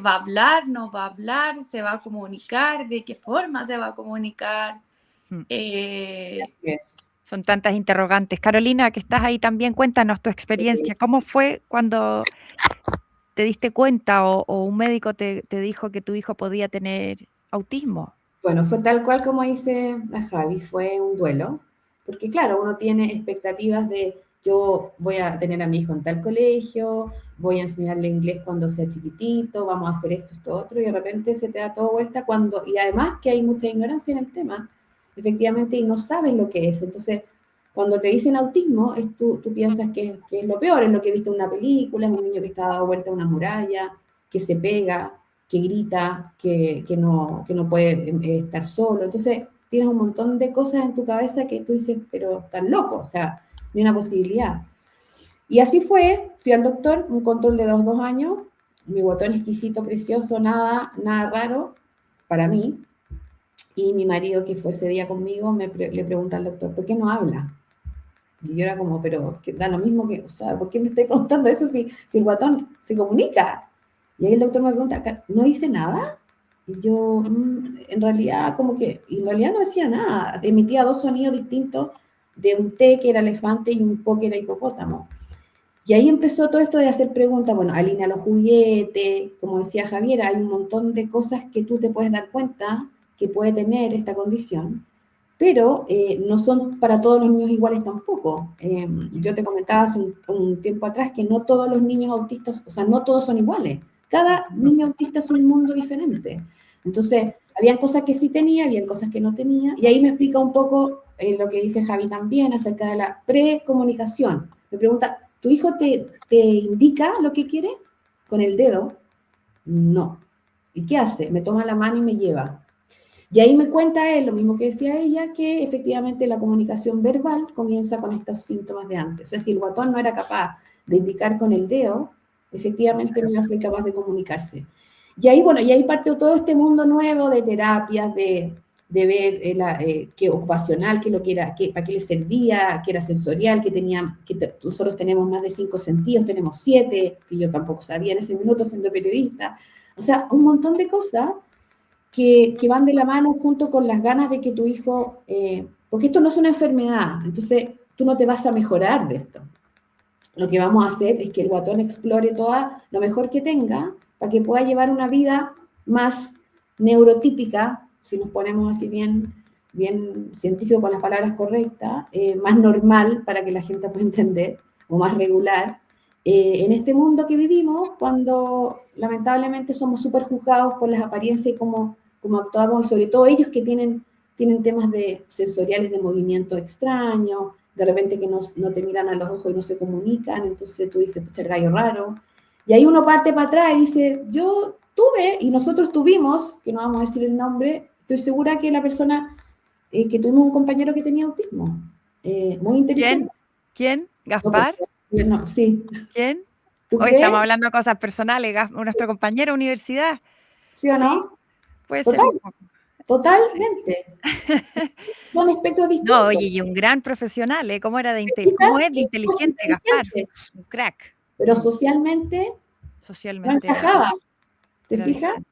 va a hablar, no va a hablar, se va a comunicar, de qué forma se va a comunicar. Así es. Son tantas interrogantes. Carolina, que estás ahí también, cuéntanos tu experiencia. ¿Cómo fue cuando te diste cuenta o un médico te dijo que tu hijo podía tener autismo? Bueno, fue tal cual como dice la Javi, fue un duelo, porque claro, uno tiene expectativas de yo voy a tener a mi hijo en tal colegio, voy a enseñarle inglés cuando sea chiquitito, vamos a hacer esto, otro, y de repente se te da todo vuelta cuando, y además que hay mucha ignorancia en el tema, efectivamente, y no sabes lo que es. Entonces, cuando te dicen autismo, tú piensas que es lo peor, es lo que viste en una película, es un niño que está dado vuelta a una muralla, que se pega, que grita, que no puede estar solo. Entonces, tienes un montón de cosas en tu cabeza que tú dices, pero estás loco, o sea, ni una posibilidad. Y así fue, fui al doctor, un control de los 2 años, mi botón exquisito, precioso, nada raro para mí. Y mi marido, que fue ese día conmigo, le pregunta al doctor, ¿por qué no habla? Y yo era como, pero que da lo mismo que, o sea, ¿por qué me estoy preguntando eso si el guatón se comunica? Y ahí el doctor me pregunta, ¿no dice nada? Y yo, en realidad, en realidad no decía nada. Emitía 2 sonidos distintos de un T que era elefante y un P que era hipopótamo. Y ahí empezó todo esto de hacer preguntas, bueno, alinea los juguetes, como decía Javier, hay un montón de cosas que tú te puedes dar cuenta que puede tener esta condición, pero no son para todos los niños iguales tampoco. Yo te comentaba hace un tiempo atrás que no todos los niños autistas, o sea, no todos son iguales. Cada niño autista es un mundo diferente. Entonces, habían cosas que sí tenía, habían cosas que no tenía, y ahí me explica un poco lo que dice Javi también acerca de la precomunicación. Me pregunta, ¿tu hijo te indica lo que quiere con el dedo? No. ¿Y qué hace? Me toma la mano y me lleva. Y ahí me cuenta él, lo mismo que decía ella, que efectivamente la comunicación verbal comienza con estos síntomas de antes. O sea, si el guatón no era capaz de indicar con el dedo, efectivamente no iba a ser capaz de comunicarse. Y ahí, bueno, y ahí partió todo este mundo nuevo de terapias, de ver qué ocupacional, qué lo que era, para qué le servía, qué era sensorial, nosotros tenemos más de 5 sentidos, tenemos 7, que yo tampoco sabía en ese minuto siendo periodista. O sea, un montón de cosas que van de la mano junto con las ganas de que tu hijo, porque esto no es una enfermedad, entonces tú no te vas a mejorar de esto. Lo que vamos a hacer es que el guatón explore todo lo mejor que tenga para que pueda llevar una vida más neurotípica, si nos ponemos así bien científico con las palabras correctas, más normal para que la gente pueda entender, o más regular, en este mundo que vivimos, cuando lamentablemente somos súper juzgados por las apariencias y cómo actuamos, y sobre todo ellos que tienen temas sensoriales de movimiento extraños, de repente que no te miran a los ojos y no se comunican, entonces tú dices, pucha, el gallo raro. Y ahí uno parte para atrás y dice, yo tuve, y nosotros tuvimos, que no vamos a decir el nombre, estoy segura que la persona, que tuvimos un compañero que tenía autismo, muy inteligente. ¿Quién? No, ¿Gaspar? no, sí. ¿Quién? ¿Tú Hoy crees? estamos hablando de cosas personales, nuestro compañero de universidad. ¿Sí o Sí, no? puede ser Total, un poco. totalmente. Son espectros distintos. No, oye, y un gran profesional, ¿eh? ¿Cómo ¿Te cómo es de fijas? Es muy inteligente, Gaspar? inteligente, Un crack. pero socialmente no Socialmente encajaba. ¿Te era fijas? diferente.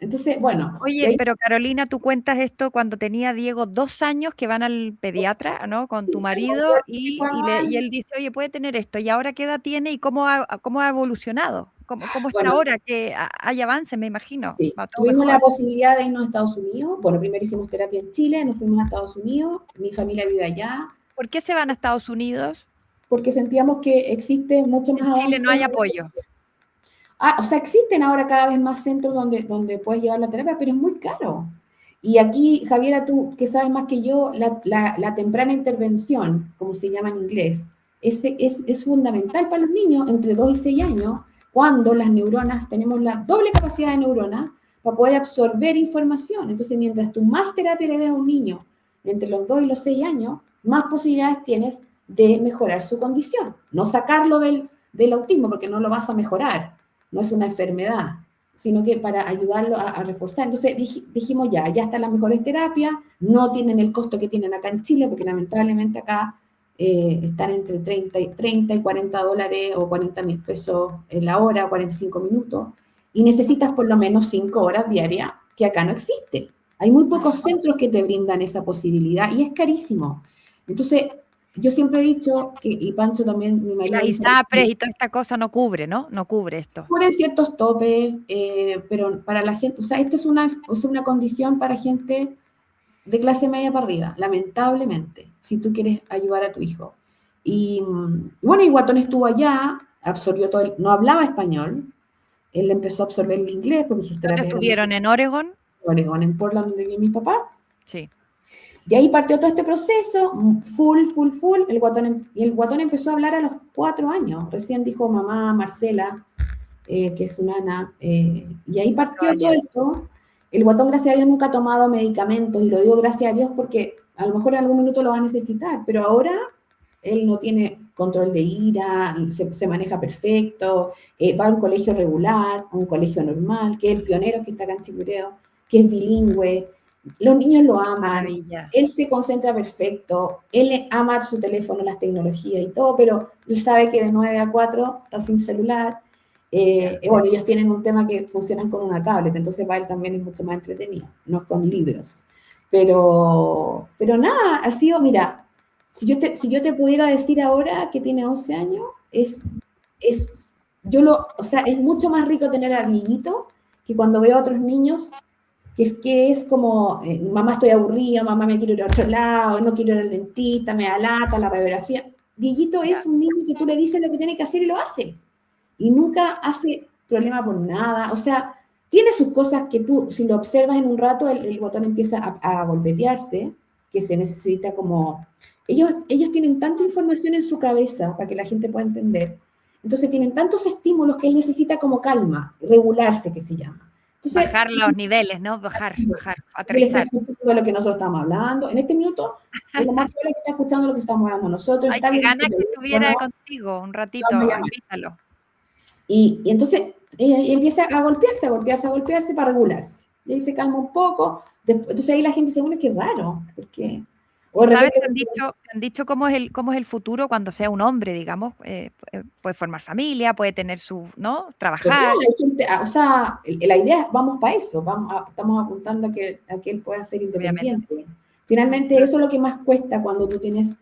Entonces, bueno, y Oye, ahí pero Carolina, tú cuentas esto cuando tenía Diego 2 años que van al pediatra, ¿no? Con tu sí, al marido mayor y, tipo y, le- anual. y él dice, oye, puede tener esto. ¿Y ahora qué edad tiene y cómo ha evolucionado? ¿Cómo está Bueno, ahora? Que hay avance, me imagino. sí, Va todo tuvimos la mejor. posibilidad de irnos a Estados Unidos. Bueno, primero hicimos terapia en Chile, nos fuimos a Estados Unidos, mi familia vive allá, ¿Por qué se van a Estados Unidos? porque sentíamos que existe mucho más En Chile no avance. hay apoyo. O sea, existen ahora cada vez más centros donde puedes llevar la terapia, pero es muy caro. Y aquí, Javiera, tú que sabes más que yo, la temprana intervención, como se llama en inglés, es fundamental para los niños entre 2 y 6 años, cuando las neuronas, tenemos la doble capacidad de neuronas para poder absorber información. Entonces, mientras tú más terapia le des a un niño entre los 2 y los 6 años, más posibilidades tienes de mejorar su condición. No sacarlo del autismo, porque no lo vas a mejorar, no es una enfermedad, sino que para ayudarlo a reforzar. Entonces dijimos ya están las mejores terapias, no tienen el costo que tienen acá en Chile, porque lamentablemente acá están entre 30 y 40 dólares o 40.000 pesos en la hora, 45 minutos, y necesitas por lo menos 5 horas diarias, que acá no existe. Hay muy pocos centros que te brindan esa posibilidad y es carísimo. Entonces, yo siempre he dicho, y Pancho también, mi Y marido las dice, ISAPRES y toda esta cosa no cubre, ¿no? No cubre esto. cubren ciertos topes, pero para la gente, o sea, esto es una condición para gente de clase media para arriba, lamentablemente, si tú quieres ayudar a tu hijo. Y bueno, y Guatón estuvo allá, absorbió todo, no hablaba español, él empezó a absorber el inglés porque sus ¿Dónde terapias eran estuvieron? ¿En Oregon? en Oregón, en Portland, donde vive mi papá. Sí. Y ahí partió todo este proceso, full, el Guatón empezó a hablar a los 4 años, recién dijo mamá Marcela, que es su nana, y ahí partió todo esto. El Guatón, gracias a Dios, nunca ha tomado medicamentos, y lo digo gracias a Dios porque a lo mejor en algún minuto lo va a necesitar, pero ahora él no tiene control de ira, se maneja perfecto, va a un colegio regular, a un colegio normal, que es el pionero que está acá en Chicureo, que es bilingüe, los niños lo aman, Maravilla. él se concentra perfecto, él ama su teléfono, las tecnologías y todo, pero él sabe que de 9 a 4 está sin celular. Bueno, ellos tienen un tema que funcionan con una tablet, entonces para él también es mucho más entretenido, no es con libros. Pero nada, ha sido, mira, si yo te pudiera decir ahora que tiene 11 años, o sea, es mucho más rico tener a Dieguito que cuando veo a otros niños, que es como, mamá estoy aburrida, mamá me quiero ir a otro lado, no quiero ir al dentista, me da lata, la radiografía. Dieguito es un niño que tú le dices lo que tiene que hacer y lo hace. Y nunca hace problema por nada. O sea, tiene sus cosas que tú, si lo observas en un rato, el botón empieza a golpetearse, que se necesita como... Ellos tienen tanta información en su cabeza para que la gente pueda entender. Entonces tienen tantos estímulos que él necesita como calma, regularse, que se llama. Entonces, Bajar los niveles, ¿no? Bajar, él está aterrizar. escuchando lo que nosotros estamos hablando. En este minuto, es lo más probable que está escuchando lo que estamos hablando nosotros. Ay, Está qué viendo ganas su que teléfono, estuviera contigo un ratito, vamos a llamar. invítalo. Y entonces empieza a golpearse para regularse. Y ahí se calma un poco. Entonces ahí la gente se pone que raro. Porque, o de ¿Sabes? repente, Te han dicho cómo es el futuro cuando sea un hombre, digamos. Puede formar familia, puede tener su, ¿no? Trabajar. hay gente, o sea, la idea es vamos para eso. Estamos apuntando a que él pueda ser independiente. Finalmente, eso es lo que más cuesta cuando tú tienes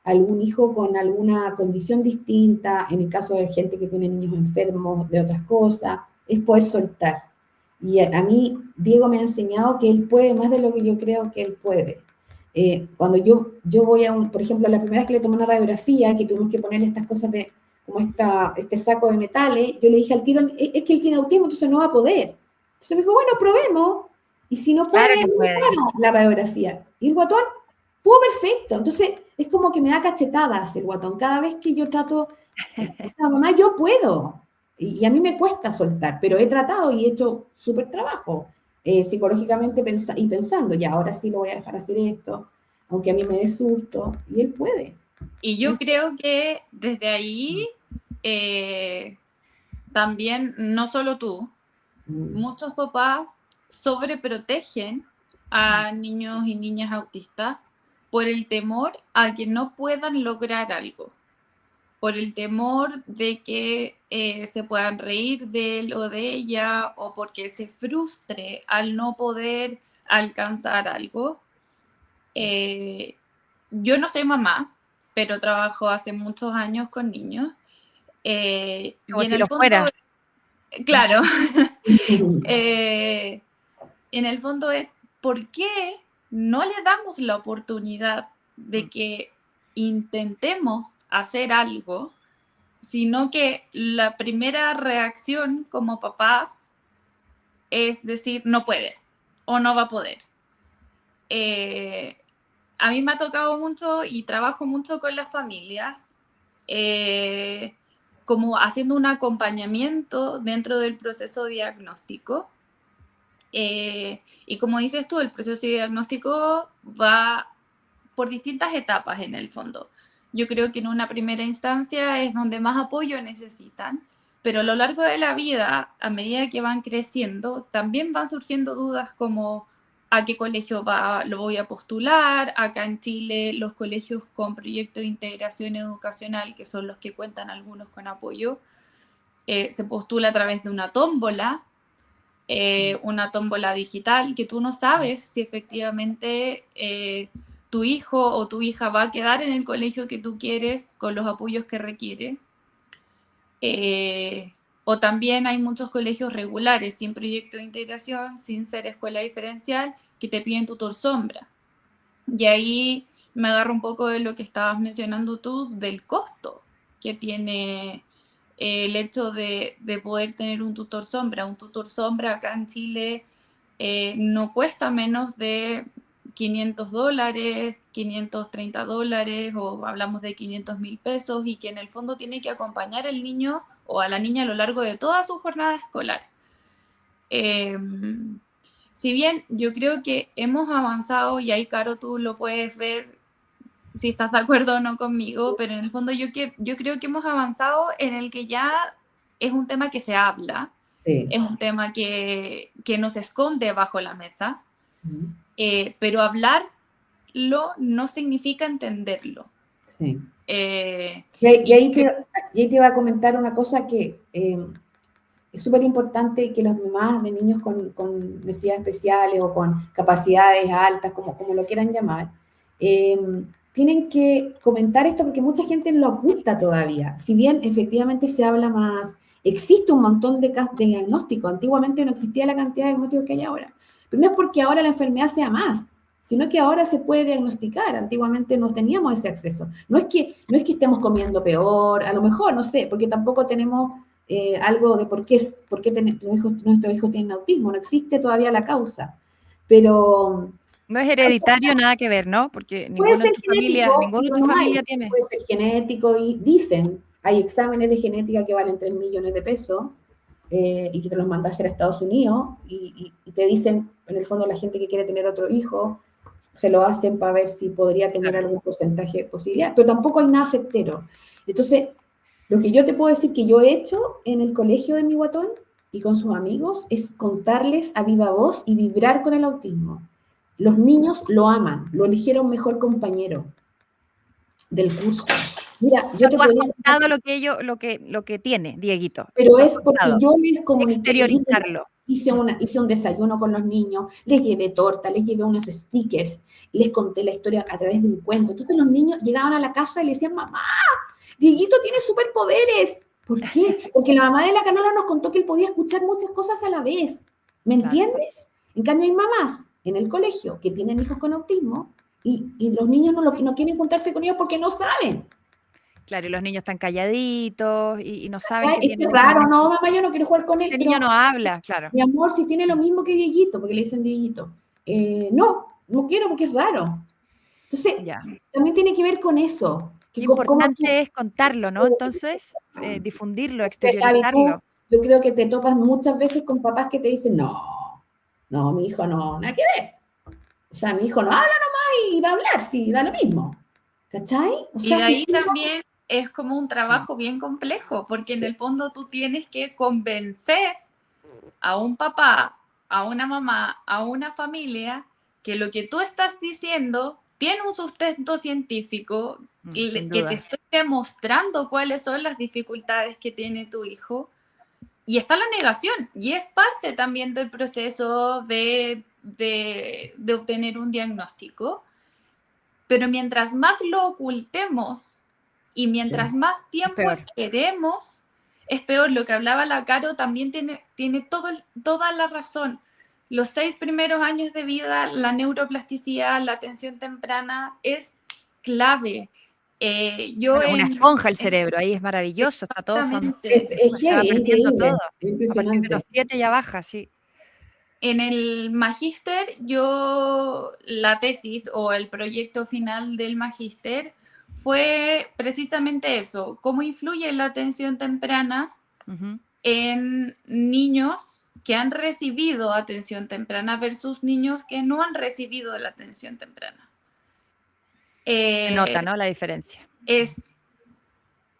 algún hijo con alguna condición distinta, en el caso de gente que tiene niños enfermos de otras cosas, es poder soltar. Y a mí, Diego me ha enseñado que él puede más de lo que yo creo que él puede. Cuando yo voy por ejemplo, la primera vez que le tomé una radiografía, que tuvimos que ponerle estas cosas como este saco de metales, yo le dije al tiro, es que él tiene autismo, entonces no va a poder. Entonces me dijo, bueno, probemos, y si no puede, Claro que no puede. haga la radiografía. Y el guatón pudo perfecto, entonces es como que me da cachetadas el guatón, cada vez que yo trato, o sea, mamá, yo puedo, y a mí me cuesta soltar, pero he tratado y he hecho súper trabajo, psicológicamente y pensando, ya, ahora sí lo voy a dejar hacer esto, aunque a mí me dé susto, y él puede. Y yo creo que desde ahí también, no solo tú, muchos papás sobreprotegen a niños y niñas autistas por el temor a que no puedan lograr algo, por el temor de que se puedan reír de él o de ella, o porque se frustre al no poder alcanzar algo. Yo no soy mamá, pero trabajo hace muchos años con niños. Y Como en si el lo fondo, fuera. claro, en el fondo es, ¿por qué no le damos la oportunidad de que intentemos hacer algo, sino que la primera reacción como papás es decir, no puede o no va a poder? A mí me ha tocado mucho y trabajo mucho con la familia, como haciendo un acompañamiento dentro del proceso diagnóstico. Y como dices tú, el proceso diagnóstico va por distintas etapas en el fondo. Yo creo que en una primera instancia es donde más apoyo necesitan, pero a lo largo de la vida, a medida que van creciendo, también van surgiendo dudas como a qué colegio lo voy a postular. Acá en Chile los colegios con proyecto de integración educacional, que son los que cuentan algunos con apoyo, se postula a través de una tómbola digital, que tú no sabes si efectivamente tu hijo o tu hija va a quedar en el colegio que tú quieres con los apoyos que requiere. O también hay muchos colegios regulares, sin proyecto de integración, sin ser escuela diferencial, que te piden tutor sombra. Y ahí me agarro un poco de lo que estabas mencionando tú, del costo que tiene el hecho de poder tener un tutor sombra. Un tutor sombra acá en Chile no cuesta menos de $500, $530, o hablamos de 500.000 pesos, y que en el fondo tiene que acompañar al niño o a la niña a lo largo de toda su jornada escolar. Si bien yo creo que hemos avanzado, y ahí, Caro, tú lo puedes ver si estás de acuerdo o no conmigo, pero en el fondo yo creo que hemos avanzado en el que ya es un tema que se habla, Sí. es un tema que no se esconde bajo la mesa, pero hablarlo no significa entenderlo. Sí. Y ahí te iba a comentar una cosa que es súper importante, que las mamás de niños con necesidades especiales o con capacidades altas, como lo quieran llamar, tienen que comentar esto, porque mucha gente lo oculta todavía. Si bien efectivamente se habla más, existe un montón de diagnósticos. Antiguamente no existía la cantidad de diagnósticos que hay ahora. Pero no es porque ahora la enfermedad sea más, sino que ahora se puede diagnosticar. Antiguamente no teníamos ese acceso. No es que estemos comiendo peor, a lo mejor, no sé, porque tampoco tenemos algo de por qué nuestros hijos tienen autismo. No existe todavía la causa. Pero no es hereditario, nada que ver, ¿no? Porque puede ninguno ser de tu familia, genético, ninguno de pero tu no familia hay. tiene. Puede ser genético, dicen, hay exámenes de genética que valen 3 millones de pesos y que te los mandas a hacer a Estados Unidos y te dicen, en el fondo, la gente que quiere tener otro hijo, se lo hacen para ver si podría tener algún porcentaje de posibilidad, pero tampoco hay nada certero. Entonces, lo que yo te puedo decir que yo he hecho en el colegio de mi guatón y con sus amigos es contarles a viva voz y vibrar con el autismo. Los niños lo aman, lo eligieron mejor compañero del curso. Mira, yo te Tú has podría contado lo que tiene, Dieguito. pero Lo has es porque contado. yo les comuniqué, Exteriorizarlo. hice un desayuno con los niños, les llevé torta, les llevé unos stickers, les conté la historia a través de un cuento. Entonces los niños llegaban a la casa y le decían, mamá, Dieguito tiene superpoderes. ¿Por qué? Porque la mamá de la Canola nos contó que él podía escuchar muchas cosas a la vez. ¿Me entiendes? En cambio hay mamás en el colegio que tienen hijos con autismo y los niños no quieren juntarse con ellos porque no saben. Claro, y los niños están calladitos y no saben ¿Sabes? que tienen... Es raro, no, mamá, yo no quiero jugar con él. Este niño no habla, claro. Mi amor, si tiene lo mismo que Dieguito, porque le dicen Dieguito. No quiero porque es raro. Entonces, también tiene que ver con eso. Lo importante es contarlo, ¿no? Entonces, difundirlo, exteriorizarlo. Yo creo que te topas muchas veces con papás que te dicen, no No, mi hijo no, nada que ver. O sea, mi hijo no habla nomás y va a hablar, sí, da lo mismo. ¿Cachai? O Y sea, de si ahí sigo- también es como un trabajo bien complejo, porque en el fondo tú tienes que convencer a un papá, a una mamá, a una familia, que lo que tú estás diciendo tiene un sustento científico, Sin que te duda. estoy demostrando cuáles son las dificultades que tiene tu hijo, y está la negación, y es parte también del proceso de obtener un diagnóstico, pero mientras más lo ocultemos y mientras Sí. más tiempo peor. esperemos, es peor. Lo que hablaba la Caro también tiene toda la razón. Los 6 primeros años de vida, la neuroplasticidad, la atención temprana es clave. Yo Bueno, es una esponja el cerebro, ahí es maravilloso, está todo, exactamente. Es se va heavy, es perdiendo todo. increíble, es A partir de los impresionante. 7 ya baja, sí. En el magíster, la tesis o el proyecto final del magíster fue precisamente eso, cómo influye la atención temprana Ujú. en niños que han recibido atención temprana versus niños que no han recibido la atención temprana. Se nota, ¿no? La diferencia. Es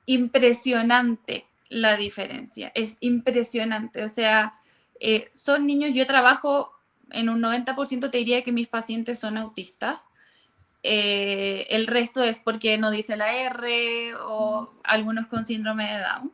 impresionante la diferencia, es impresionante. O sea, son niños, yo trabajo en un 90%, te diría que mis pacientes son autistas. El resto es porque no dice la R o algunos con síndrome de Down.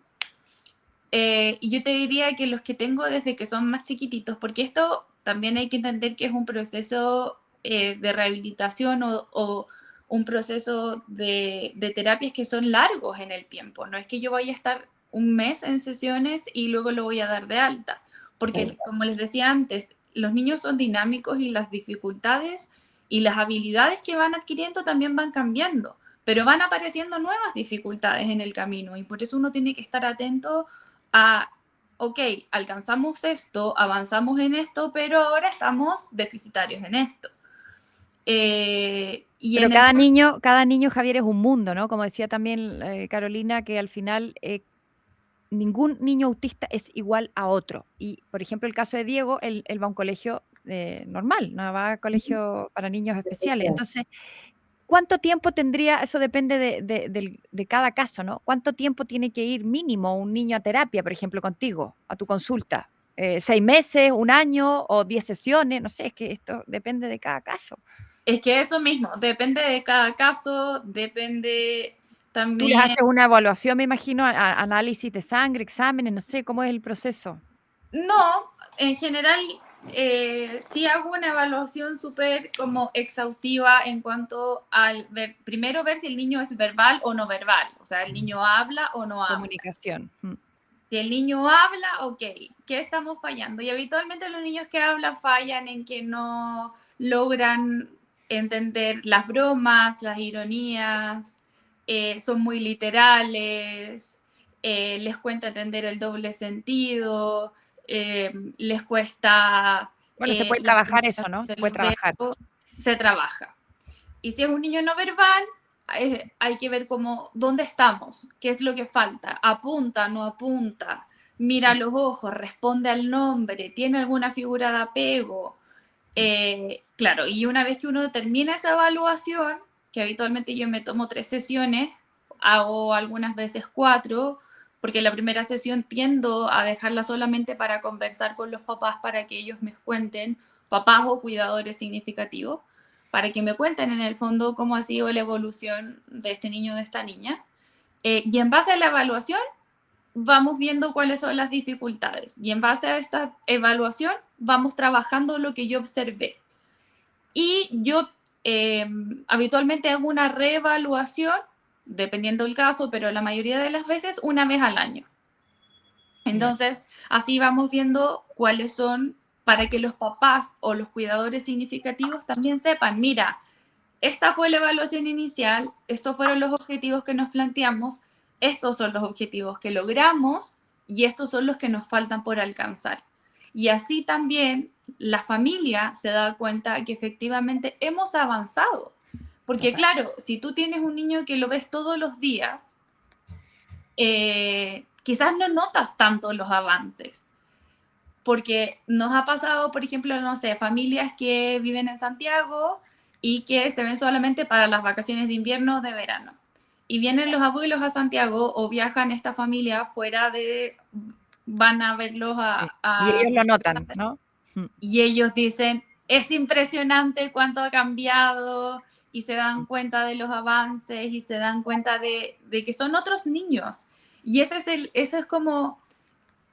Y yo te diría que los que tengo desde que son más chiquititos, porque esto también hay que entender que es un proceso de rehabilitación o un proceso de terapias que son largos en el tiempo. No es que yo vaya a estar un mes en sesiones y luego lo voy a dar de alta, porque Sí. como les decía antes, los niños son dinámicos y las dificultades y las habilidades que van adquiriendo también van cambiando, pero van apareciendo nuevas dificultades en el camino y por eso uno tiene que estar atento a, ok, alcanzamos esto, avanzamos en esto, pero ahora estamos deficitarios en esto. Y Pero en el cada niño, Javier, es un mundo, ¿no? Como decía también Carolina, que al final ningún niño autista es igual a otro. Y, por ejemplo, el caso de Diego, él va a un colegio normal, no va a colegio para niños especiales. Especial. Entonces, ¿cuánto tiempo tendría? Eso depende de cada caso, ¿no? ¿Cuánto tiempo tiene que ir mínimo un niño a terapia, por ejemplo, contigo, a tu consulta? ¿6 meses, un año o 10 sesiones? No sé, es que esto depende de cada caso. Es que eso mismo, depende de cada caso, depende Tú les también. haces una evaluación, me imagino, análisis de sangre, exámenes, no sé, ¿cómo es el proceso? No, en general sí hago una evaluación súper como exhaustiva en cuanto al primero ver si el niño es verbal o no verbal, o sea, el niño habla o no habla. Comunicación. Si el niño habla, ok, ¿qué estamos fallando? Y habitualmente los niños que hablan fallan en que no logran entender las bromas, las ironías, son muy literales, les cuesta entender el doble sentido, les cuesta Bueno, se puede la trabajar eso, comunicación ¿no? Se de puede los trabajar. verbos, se trabaja. Y si es un niño no verbal, hay que ver cómo, dónde estamos, qué es lo que falta, apunta, no apunta, mira los ojos, responde al nombre, tiene alguna figura de apego. Claro, y una vez que uno termina esa evaluación, que habitualmente yo me tomo 3 sesiones, hago algunas veces 4, porque la primera sesión tiendo a dejarla solamente para conversar con los papás para que ellos me cuenten, papás o cuidadores significativos, para que me cuenten en el fondo cómo ha sido la evolución de este niño o de esta niña. Y en base a la evaluación, vamos viendo cuáles son las dificultades. Y en base a esta evaluación, vamos trabajando lo que yo observé. Y yo habitualmente hago una reevaluación, dependiendo del caso, pero la mayoría de las veces una vez al año. Entonces, así vamos viendo cuáles son, para que los papás o los cuidadores significativos también sepan, mira, esta fue la evaluación inicial, estos fueron los objetivos que nos planteamos, estos son los objetivos que logramos y estos son los que nos faltan por alcanzar. Y así también la familia se da cuenta que efectivamente hemos avanzado. Porque claro, si tú tienes un niño que lo ves todos los días, quizás no notas tanto los avances. porque nos ha pasado, por ejemplo, no sé, familias que viven en Santiago y que se ven solamente para las vacaciones de invierno o de verano. Y vienen los abuelos a Santiago o viajan esta familia van a verlos Y ellos sus lo notan, ciudades. ¿no? Y ellos dicen, es impresionante cuánto ha cambiado, y se dan cuenta de los avances y se dan cuenta de que son otros niños. Y eso es como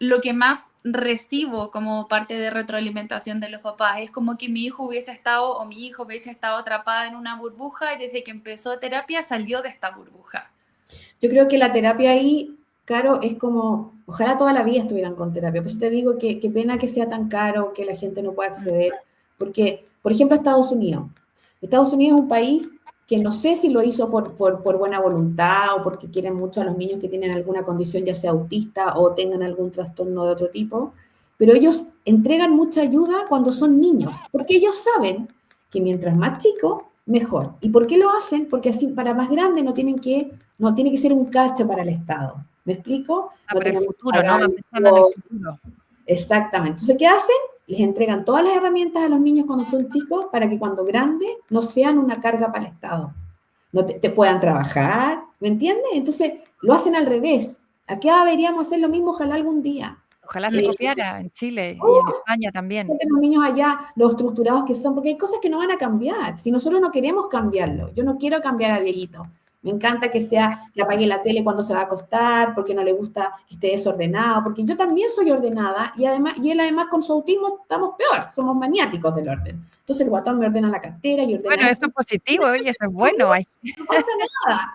lo que más recibo como parte de retroalimentación de los papás. Es como que mi hijo hubiese estado o mi hijo hubiese estado atrapada en una burbuja y desde que empezó terapia salió de esta burbuja. Yo creo que la terapia ahí, Caro, es como, ojalá toda la vida estuvieran con terapia. Por eso te digo que qué pena que sea tan caro, que la gente no pueda acceder. Porque, por ejemplo, Estados Unidos. Estados Unidos es un país que no sé si lo hizo por buena voluntad o porque quieren mucho a los niños que tienen alguna condición, ya sea autista o tengan algún trastorno de otro tipo, pero ellos entregan mucha ayuda cuando son niños, porque ellos saben que mientras más chico, mejor. ¿Y por qué lo hacen? Porque así para más grande no tiene que ser un cacho para el Estado. ¿Me explico? Para el tenemos que futuro, ¿no? pagar Pensando en el futuro. Exactamente. Entonces, ¿qué hacen? Les entregan todas las herramientas a los niños cuando son chicos para que cuando grandes no sean una carga para el Estado. No te puedan trabajar, ¿me entiendes? Entonces, lo hacen al revés. Aquí deberíamos hacer lo mismo, ojalá algún día. Ojalá se copiara en Chile y en España también. Los niños allá, los estructurados que son, porque hay cosas que no van a cambiar. Si nosotros no queremos cambiarlo, yo no quiero cambiar a Dieguito. Me encanta que apague la tele cuando se va a acostar, porque no le gusta que esté desordenado, porque yo también soy ordenada y él además con su autismo estamos peor, somos maniáticos del orden. Entonces el guatón me ordena la cartera y ordena... Bueno, eso es positivo y eso es bueno. No pasa nada.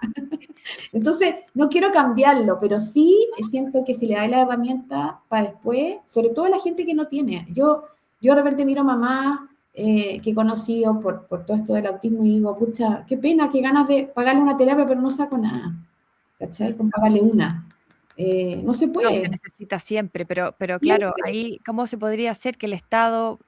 Entonces, no quiero cambiarlo, pero sí siento que si le da la herramienta para después, sobre todo a la gente que no tiene. Yo de repente miro mamá que he conocido por todo esto del autismo y digo, pucha, qué pena, qué ganas de pagarle una terapia, pero no saco nada. ¿Cachai? Con pagarle una. No se puede. No, se necesita siempre, pero claro, ahí, ¿cómo se podría hacer que el Estado...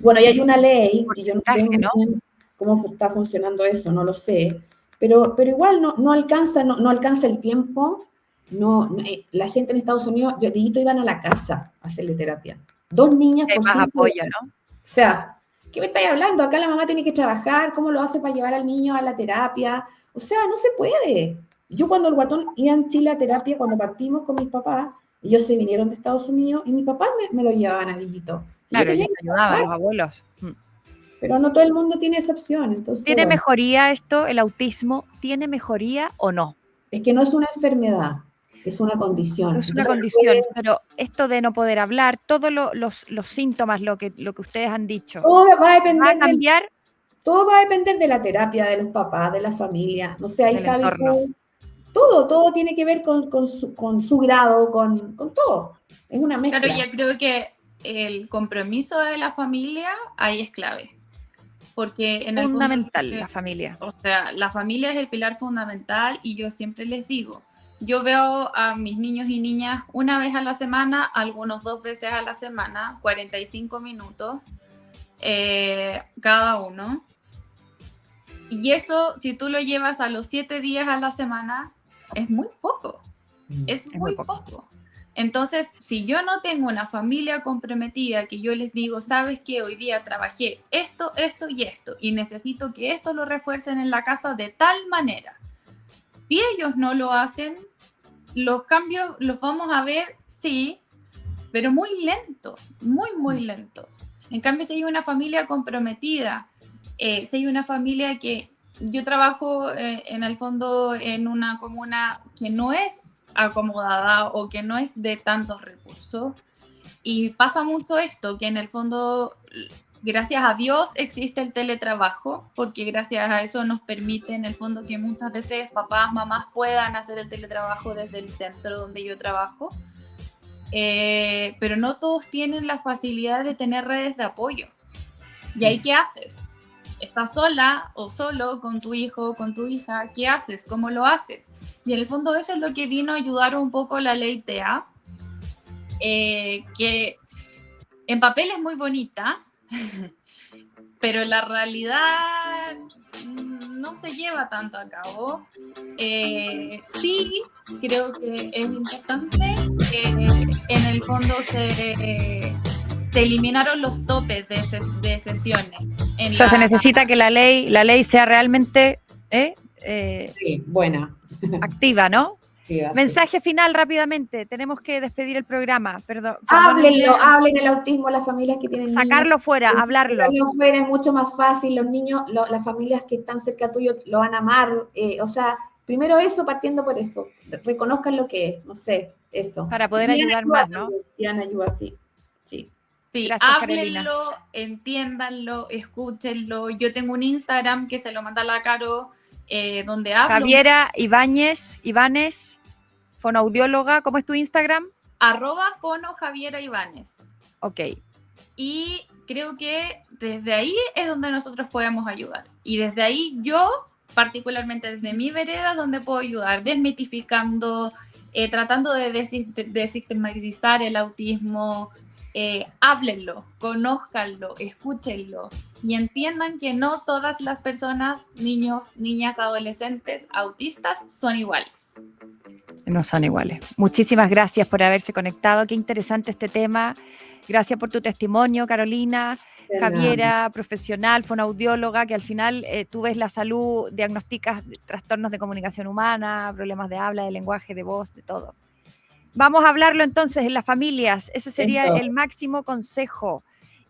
bueno, y hay una ley, que yo no sé muy ¿no? bien cómo está funcionando eso, no lo sé, pero igual no alcanza el tiempo. La gente en Estados Unidos, yo Dieguito iban a la casa a hacerle terapia. 2 niñas Hay por más 5 apoyo, días. ¿no? O sea, ¿qué me estáis hablando? Acá la mamá tiene que trabajar, ¿cómo lo hace para llevar al niño a la terapia? O sea, no se puede. Yo cuando el guatón iba en Chile a terapia, cuando partimos con mis papás, ellos se vinieron de Estados Unidos y mis papás me lo llevaban a Dieguito. Claro, ellos ayudaban, los abuelos. Pero no todo el mundo tiene esa opción. Entonces, ¿Tiene mejoría esto, el autismo? ¿Tiene mejoría o no? Es que no es una enfermedad, es una condición. Es una condición, pero esto de no poder hablar, todos los síntomas, lo que ustedes han dicho, todo va a depender ¿va a cambiar? Todo va a depender de la terapia, de los papás, de la familia. No sé, hay Javi, entorno. Todo tiene que ver con su grado, con todo. Es una mezcla. Claro, yo creo que el compromiso de la familia ahí es clave. Porque en fundamental el fondo, la familia. O sea, la familia es el pilar fundamental y yo siempre les digo, yo veo a mis niños y niñas una vez a la semana, algunos 2 veces a la semana, 45 minutos cada uno. Y eso, si tú lo llevas a los 7 días a la semana, es muy poco. Es muy poco. Entonces, si yo no tengo una familia comprometida que yo les digo, sabes que hoy día trabajé esto y necesito que esto lo refuercen en la casa de tal manera. Si ellos no lo hacen, los cambios los vamos a ver, sí, pero muy lentos, muy lentos. En cambio, si hay una familia comprometida, si hay una familia que yo trabajo en el fondo en una comuna que no es acomodada o que no es de tantos recursos, y pasa mucho esto, que en el fondo, gracias a Dios existe el teletrabajo, porque gracias a eso nos permite en el fondo que muchas veces papás, mamás puedan hacer el teletrabajo desde el centro donde yo trabajo, pero no todos tienen la facilidad de tener redes de apoyo. ¿Y ahí qué haces? ¿Estás sola o solo con tu hijo o con tu hija? ¿Qué haces? ¿Cómo lo haces? Y en el fondo eso es lo que vino a ayudar un poco la ley TEA, que en papel es muy bonita, pero la realidad no se lleva tanto a cabo. Sí, creo que es importante que en el fondo se eliminaron los topes de sesiones. O sea, se necesita que la ley sea realmente Sí, buena. activa, ¿no? Sí, va a ser. Mensaje final rápidamente, tenemos que despedir el programa, perdón. Hablen el autismo, las familias que tienen Sacarlo niños, fuera, hablarlo. sacarlo fuera es mucho más fácil, los niños, las familias que están cerca tuyo lo van a amar, o sea, primero eso, partiendo por eso, reconozcan lo que es, no sé, eso. Para poder Pidan ayudar ayuda más, ¿no? también, pidan ayuda, sí. Sí, Gracias, háblenlo, entiéndanlo, escúchenlo. Yo tengo un Instagram que se lo manda la Caro, donde hablo. Javiera Ibáñez, fonoaudióloga, ¿cómo es tu Instagram? @fono Javiera Ibáñez. Ok. Y creo que desde ahí es donde nosotros podemos ayudar. Y desde ahí yo, particularmente desde mi vereda, donde puedo ayudar, desmitificando, tratando de desestigmatizar el autismo. Háblenlo, conózcanlo, escúchenlo y entiendan que no todas las personas, niños, niñas, adolescentes, autistas son iguales. No son iguales. Muchísimas gracias por haberse conectado. Qué interesante este tema. Gracias por tu testimonio, Carolina. Javiera, profesional, fonoaudióloga, que al final tú ves la salud, diagnosticas trastornos de comunicación humana, problemas de habla, de lenguaje, de voz, de todo. Vamos a hablarlo entonces en las familias. Ese sería el máximo consejo.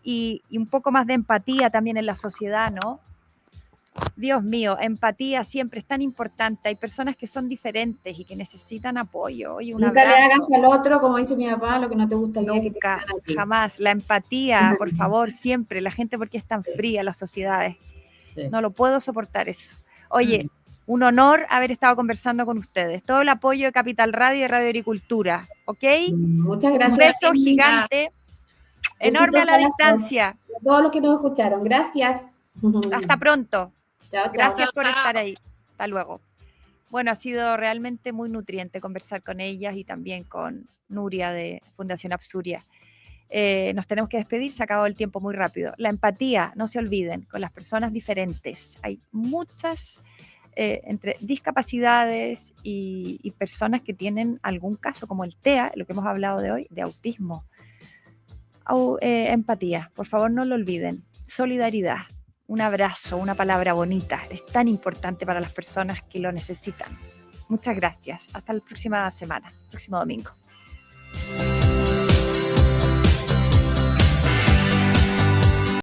Y un poco más de empatía también en la sociedad, ¿no? Dios mío, empatía siempre es tan importante. Hay personas que son diferentes y que necesitan apoyo. Oye, Nunca le hagas al otro, como dice mi papá, lo que no te gustaría que te hicieran a ti. Jamás. La empatía, por favor, siempre. La gente, ¿por qué es tan fría las sociedades? Sí. No lo puedo soportar eso. Oye, un honor haber estado conversando con ustedes. Todo el apoyo de Capital Radio y de Radio Agricultura, ¿ok? Muchas gracias. Un beso gigante, enorme a la distancia. A todos los que nos escucharon, gracias. Hasta pronto. Chao, gracias por estar ahí. Hasta luego. Bueno, ha sido realmente muy nutriente conversar con ellas y también con Nuria de Fundación Absuria. Nos tenemos que despedir, se ha acabado el tiempo muy rápido. La empatía, no se olviden, con las personas diferentes. Hay muchas entre discapacidades y personas que tienen algún caso, como el TEA, lo que hemos hablado de hoy, de autismo. Empatía, por favor no lo olviden. Solidaridad, un abrazo, una palabra bonita, es tan importante para las personas que lo necesitan. Muchas gracias, hasta la próxima semana, próximo domingo.